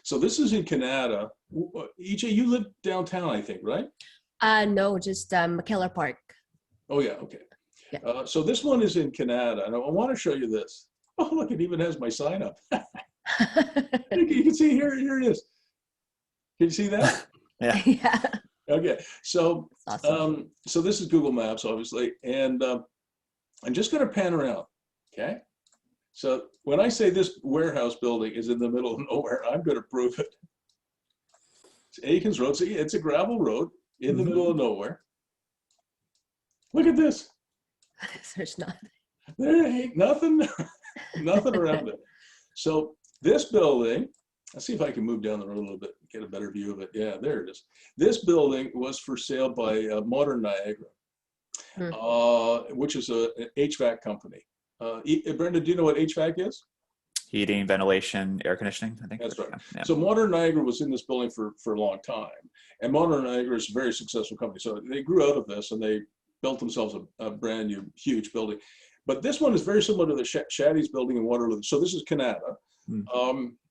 So this is in Canada. EJ, you live downtown, I think, right? No, just McKellar Park. Oh yeah, okay. Yeah. So this one is in Canada, and I want to show you this. Oh, look, it even has my sign up. You can see here it is. Can you see that? Yeah. Yeah. Okay, so Awesome. so this is Google Maps, obviously, and I'm just going to pan around, okay? So when I say this warehouse building is in the middle of nowhere, I'm going to prove it. It's Aikens Road. See, it's a gravel road in the middle of nowhere. Look at this. There's not. There ain't nothing, nothing around it. So this building, let's see if I can move down the road a little bit, get a better view of it. Yeah, there it is. This building was for sale by Modern Niagara, which is an HVAC company. Brenda, do you know what HVAC is? Heating, ventilation, air conditioning, I think. That's right. Yeah. So Modern Niagara was in this building for a long time. And Modern Niagara is a very successful company. So they grew out of this and they built themselves a brand new, huge building. But this one is very similar to the Shaddy's building in Waterloo. So this is Canada.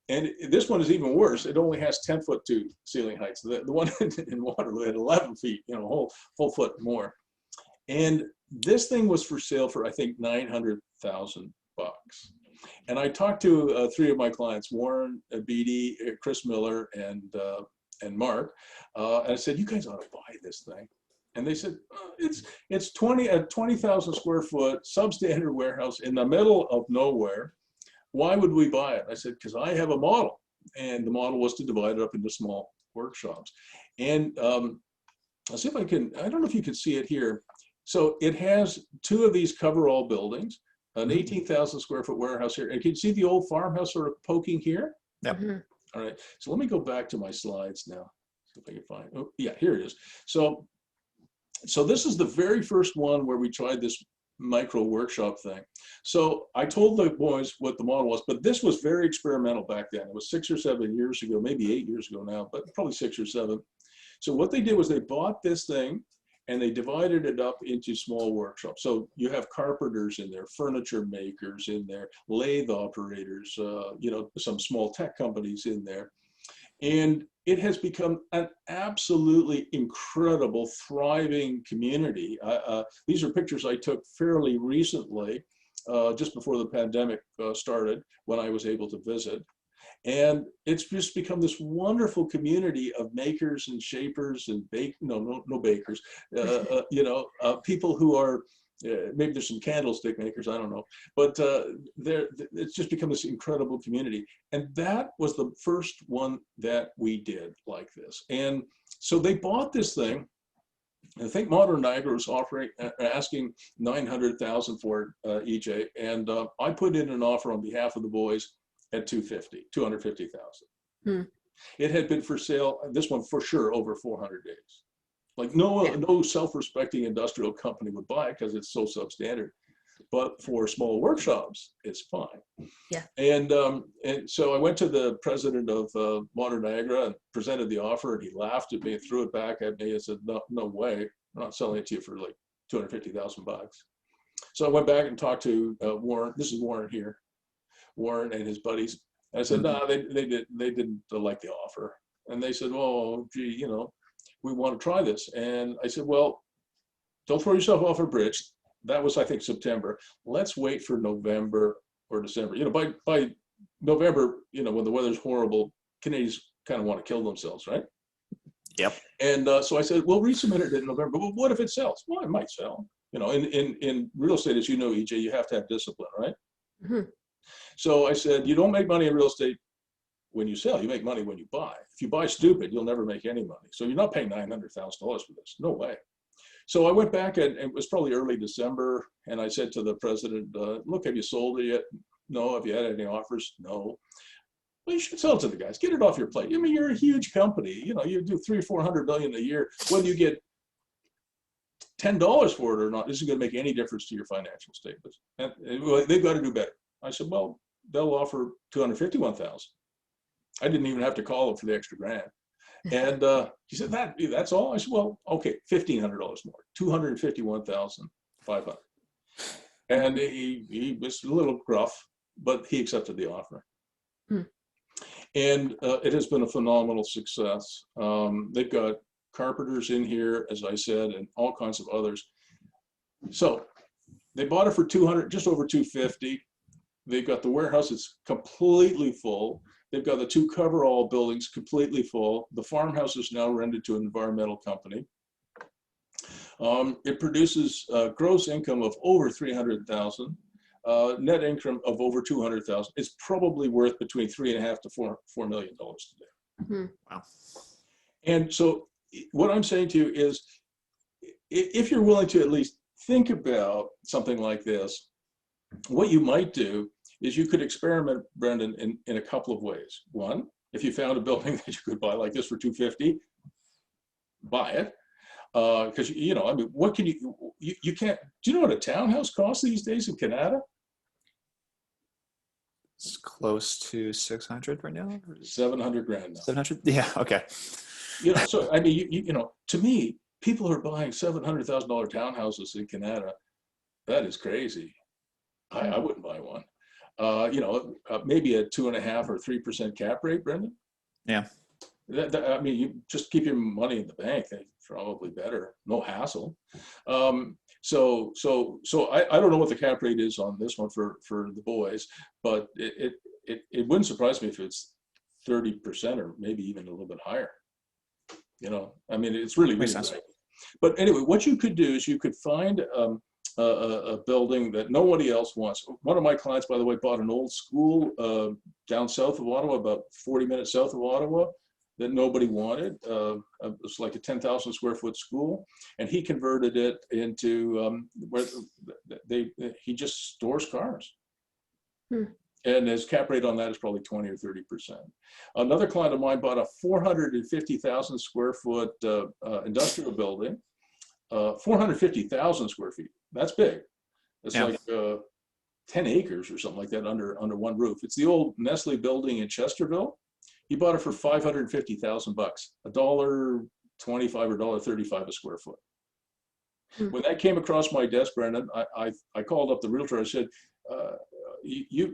And this one is even worse. It only has 10-foot to ceiling heights. The one in Waterloo had 11 feet, you know, a whole foot more. And this thing was for sale for, I think, $900,000. And I talked to 3 of my clients, Warren, Beatty, Chris Miller, and Mark. And I said, you guys ought to buy this thing. And they said, it's 20,000 square foot substandard warehouse in the middle of nowhere. Why would we buy it? I said, because I have a model. And the model was to divide it up into small workshops. And I'll see if I can, I don't know if you can see it here. So it has 2 of these coverall buildings, an 18,000 square foot warehouse here. And can you see the old farmhouse sort of poking here? Yep. All right. So let me go back to my slides now. See if I can find, oh yeah, here it is. So this is the very first one where we tried this micro workshop thing. So I told the boys what the model was, but this was very experimental back then. It was 6 or 7 years ago, maybe 8 years ago now, but probably 6 or 7. So what they did was they bought this thing and they divided it up into small workshops. So you have carpenters in there, furniture makers in there, lathe operators, you know, some small tech companies in there. And it has become an absolutely incredible, thriving community. These are pictures I took fairly recently, just before the pandemic started, when I was able to visit. And it's just become this wonderful community of makers and shapers and no bakers, you know, people who are, maybe there's some candlestick makers, I don't know, but it's just become this incredible community. And that was the first one that we did like this. And so they bought this thing. I think Modern Niagara was asking $900,000 for it, EJ, and I put in an offer on behalf of the boys at $250,000. It had been for sale, this one for sure, over 400 days. Like no self-respecting industrial company would buy it because it's so substandard. But for small workshops, it's fine. Yeah. And so I went to the president of Modern Niagara and presented the offer, and he laughed at me and threw it back at me and said, no way, I'm not selling it to you for like $250,000. So I went back and talked to Warren. This is Warren here, Warren and his buddies. And I said, no, they didn't like the offer. And they said, oh, gee, you know, we want to try this. And I said, well, don't throw yourself off a bridge. That was, I think, September. Let's wait for November or December. You know, by November, you know, when the weather's horrible, Canadians kind of want to kill themselves, right? Yep. And so I said, we'll resubmit it in November. Well, what if it sells? Well, it might sell. You know, in real estate, as you know, EJ, you have to have discipline, right? Mm-hmm. So I said, you don't make money in real estate when you sell. You make money when you buy. If you buy stupid, you'll never make any money. So you're not paying $900,000 for this. No way. So I went back, and it was probably early December, and I said to the president, look, have you sold it yet? No. Have you had any offers? No. Well, you should sell it to the guys. Get it off your plate. I mean, you're a huge company. You know, you do $300 or $400 million a year. Whether you get $10 for it or not, this isn't going to make any difference to your financial statements. And they've got to do better. I said, well, they'll offer $251,000. I didn't even have to call them for the extra grand. And he said, that's all? I said, well, okay, $1,500 more, $251,500. And he was a little gruff, but he accepted the offer. And it has been a phenomenal success. They've got carpenters in here, as I said, and all kinds of others. So they bought it for just over $250. They've got the warehouse, it's completely full. They've got the 2 coverall buildings completely full. The farmhouse is now rented to an environmental company. It produces gross income of over $300,000. Net income of over $200,000. It's probably worth between $3.5 to $4 million today. Mm-hmm. Wow. And so what I'm saying to you is, if you're willing to at least think about something like this, what you might do is you could experiment, Brendan, in a couple of ways. One, if you found a building that you could buy like this for $250, buy it. Because, you know, I mean, what can you can't, do you know what a townhouse costs these days in Canada? It's close to 600 right now. 700 grand now. 700? Yeah. Okay. You know, so I mean, you know, to me, people are buying $700,000 townhouses in Canada. That is crazy. I wouldn't buy one. You know, maybe a 2.5 or 3% cap rate, Brendan. Yeah. I mean, you just keep your money in the bank. That's probably better. No hassle. So I don't know what the cap rate is on this one for the boys, but it wouldn't surprise me if it's 30% or maybe even a little bit higher. You know, I mean, it's really Makes really sense. great. But anyway, what you could do is you could find a building that nobody else wants. One of my clients, by the way, bought an old school down south of Ottawa, about 40 minutes south of Ottawa, that nobody wanted. It was like a 10,000 square foot school, and he converted it into where he just stores cars. And his cap rate on that is probably 20 or 30%. Another client of mine bought a 450,000 square foot industrial building, 450,000 square feet. That's big. It's like 10 acres or something like that under one roof. It's the old Nestle building in Chesterville. He bought it for $550,000, $1.25 or $1.35 a square foot. When that came across my desk, Brendan, I called up the realtor. I said,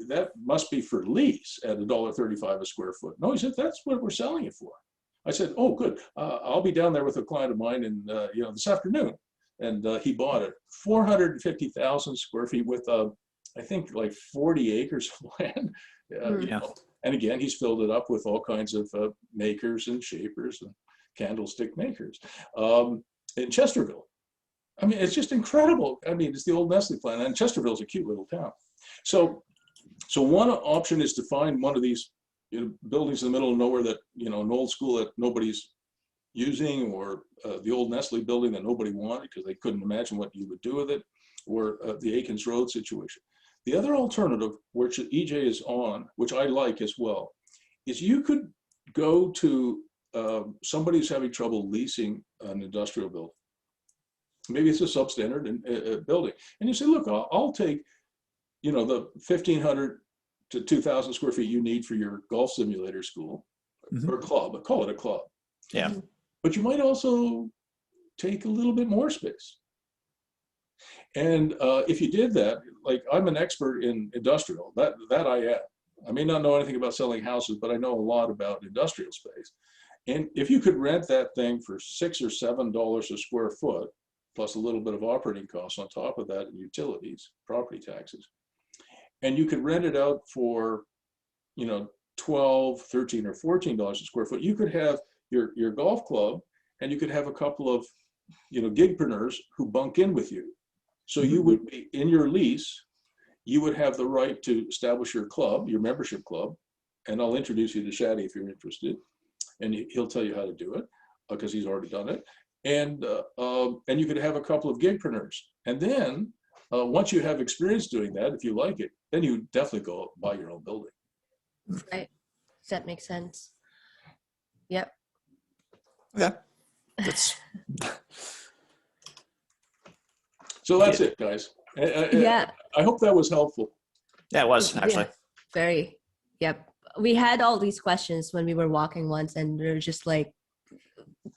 that must be for lease at $1.35 a square foot. No, he said, that's what we're selling it for. I said, oh, good. I'll be down there with a client of mine and you know, this afternoon. And he bought it, 450,000 square feet with, I think, like 40 acres of land. You know. And again, he's filled it up with all kinds of makers and shapers and candlestick makers in Chesterville. I mean, it's just incredible. I mean, it's the old Nestle plant, and Chesterville's a cute little town. So one option is to find one of these buildings in the middle of nowhere that, you know, an old school that nobody's using, or the old Nestle building that nobody wanted because they couldn't imagine what you would do with it, or the Aikens Road situation. The other alternative, which EJ is on, which I like as well, is you could go to somebody who's having trouble leasing an industrial building. Maybe it's a substandard building. And you say, look, I'll take, you know, the 1,500 to 2,000 square feet you need for your golf simulator school, or club, call it a club. Yeah. But you might also take a little bit more space. And if you did that, like I'm an expert in industrial, that I am. I may not know anything about selling houses, but I know a lot about industrial space. And if you could rent that thing for $6 or $7 a square foot, plus a little bit of operating costs on top of that, and utilities, property taxes, and you could rent it out for, you know, $12, $13, or $14 a square foot, you could have your golf club, and you could have a couple of, you know, gigpreneurs who bunk in with you. So you would be in your lease, you would have the right to establish your club, your membership club, and I'll introduce you to Shaddy if you're interested, and he'll tell you how to do it because he's already done it. And you could have a couple of gigpreneurs, and then once you have experience doing that, if you like it, then you definitely go buy your own building. Right. Does that make sense? Yep. Yeah. That's So that's it, guys. Yeah. I hope that was helpful. yeah, it was actually. Yeah, very. Yep. We had all these questions when we were walking once, and we were just like,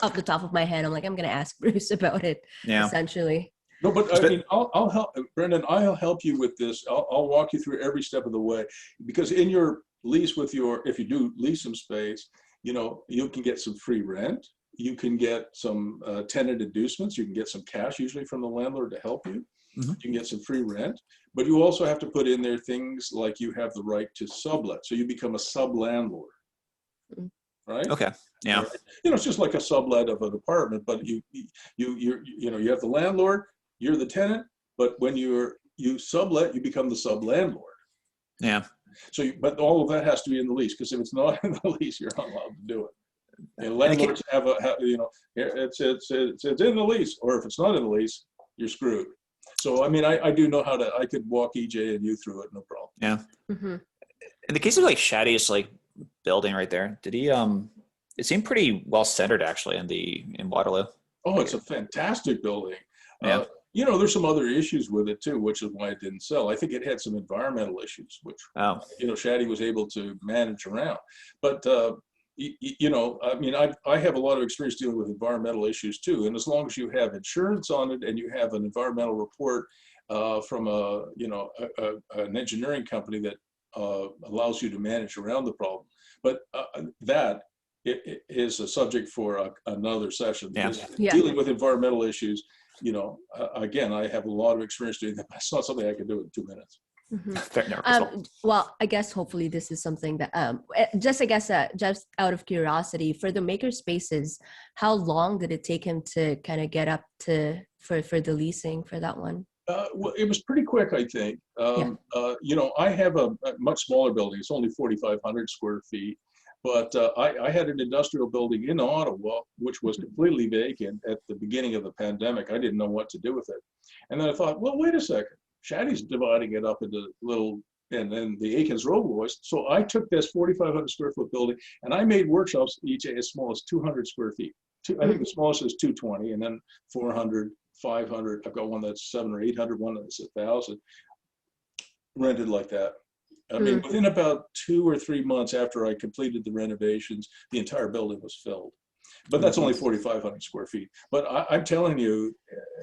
off the top of my head, I'm like, I'm going to ask Bruce about it, Yeah. essentially. No, but I mean, I'll help, Brendan, I'll help you with this. I'll walk you through every step of the way, because in your lease with if you do lease some space, you know, you can get some free rent. You can get some tenant inducements. You can get some cash, usually from the landlord, to help you. Mm-hmm. You can get some free rent, but you also have to put in there things like you have the right to sublet. So you become a sub-landlord, right? Okay. Yeah. Right? You know, it's just like a sublet of an apartment, but you know, you have the landlord, you're the tenant, but when you sublet, you become the sub-landlord. Yeah. So, but all of that has to be in the lease, because if it's not in the lease, you're not allowed to do it. And landlords have you know, it's in the lease, or if it's not in the lease, you're screwed. So, I mean, I do know how to, I could walk EJ and you through it, no problem. Yeah. Mm-hmm. In the case of like Shaddy's like building right there, did he it seemed pretty well centered actually in Waterloo. Oh, it's a fantastic building. Yeah. You know, there's some other issues with it too, which is why it didn't sell. I think it had some environmental issues, which, you know, Shaddy was able to manage around. But, you know, I mean, I have a lot of experience dealing with environmental issues too. And as long as you have insurance on it and you have an environmental report from an engineering company that allows you to manage around the problem. But that it is a subject for another session. Yeah. Yeah. Dealing with environmental issues, you know, again, I have a lot of experience doing that. It's not something I can do in 2 minutes. Mm-hmm. Well, I guess hopefully this is something that just out of curiosity, for the maker spaces, how long did it take him to kind of get up to for the leasing for that one? Well, it was pretty quick, I think. You know, I have a much smaller building. It's only 4,500 square feet. But I had an industrial building in Ottawa, which was completely vacant at the beginning of the pandemic. I didn't know what to do with it. And then I thought, well, wait a second. Shaddy's dividing it up into little, and then the Aikens Road boys. So I took this 4,500 square foot building and I made workshops, each as small as 200 square feet. I think the smallest is 220, and then 400, 500. I've got one that's 700 or 800, one that's 1,000, rented like that. I mean, within about 2 or 3 months after I completed the renovations, the entire building was filled. But that's only 4,500 square feet. But I'm telling you,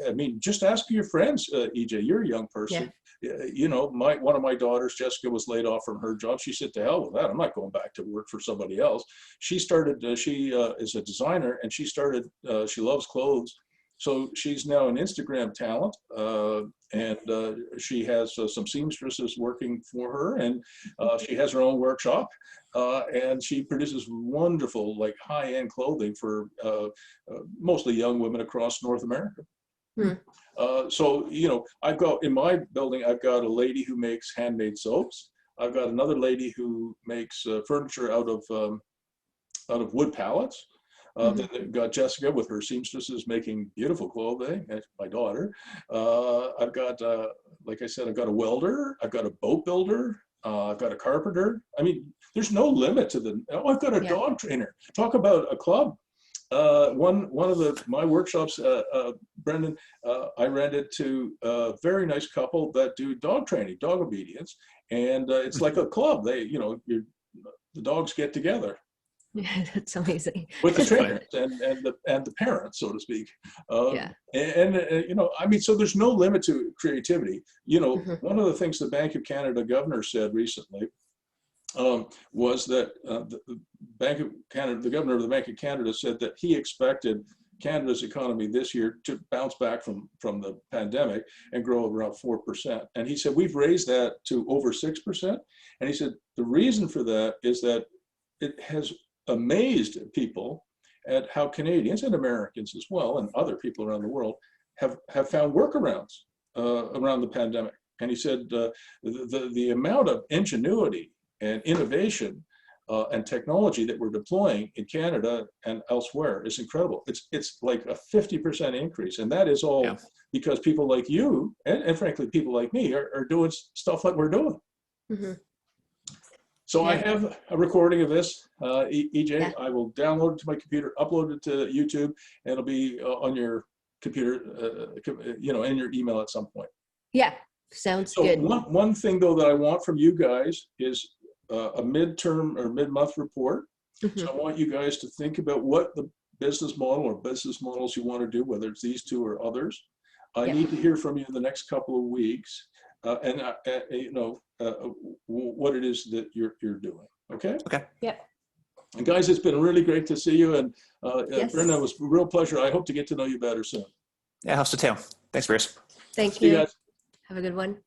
I mean, just ask your friends, EJ, you're a young person. Yeah. You know, one of my daughters, Jessica, was laid off from her job. She said, to hell with that. I'm not going back to work for somebody else. She started, she is a designer, and she loves clothes. So she's now an Instagram talent, and she has some seamstresses working for her, and she has her own workshop, and she produces wonderful, like, high-end clothing for mostly young women across North America. So, you know, in my building, I've got a lady who makes handmade soaps. I've got another lady who makes furniture out of wood pallets. Then they've got Jessica with her seamstresses making beautiful clothing. That's my daughter. I've got, like I said, I've got a welder. I've got a boat builder. I've got a carpenter. I mean, there's no limit to I've got a dog trainer. Talk about a club. One of my workshops, Brendan, I rented to a very nice couple that do dog training, dog obedience, and it's like a club. They, you know, the dogs get together. Yeah, that's amazing. with the That's funny. trainers and the parents, so to speak. Yeah. You know, I mean, so there's no limit to creativity. You know, Mhm. one of the things the Bank of Canada governor said recently was that the Bank of Canada, the governor of the Bank of Canada, said that he expected Canada's economy this year to bounce back from the pandemic and grow around 4%. And he said, we've raised that to over 6%. And he said, the reason for that is that it has amazed people at how Canadians and Americans as well, and other people around the world, have found workarounds around the pandemic. And he said the amount of ingenuity and innovation and technology that we're deploying in Canada and elsewhere is incredible. It's like a 50% increase, and that is all because people like you and frankly people like me are doing stuff like we're doing. Mhm. So I Yeah. have a recording of this, EJ. Yeah. I will download it to my computer, upload it to YouTube, and it'll be on your computer, you know, in your email at some point. Yeah, sounds So good. one thing though that I want from you guys is a midterm or mid-month report. Mhm. So I want you guys to think about what the business model or business models you want to do, whether it's these two or others. I Yeah. need to hear from you in the next couple of weeks, and you know what it is that you're doing. Okay. Okay. Yep. And guys, it's been really great to see you. And Yes. Brenda, it was a real pleasure. I hope to get to know you better soon. Yeah, house to tail. Thanks, Bruce. Thank See you you. guys. Have a good one.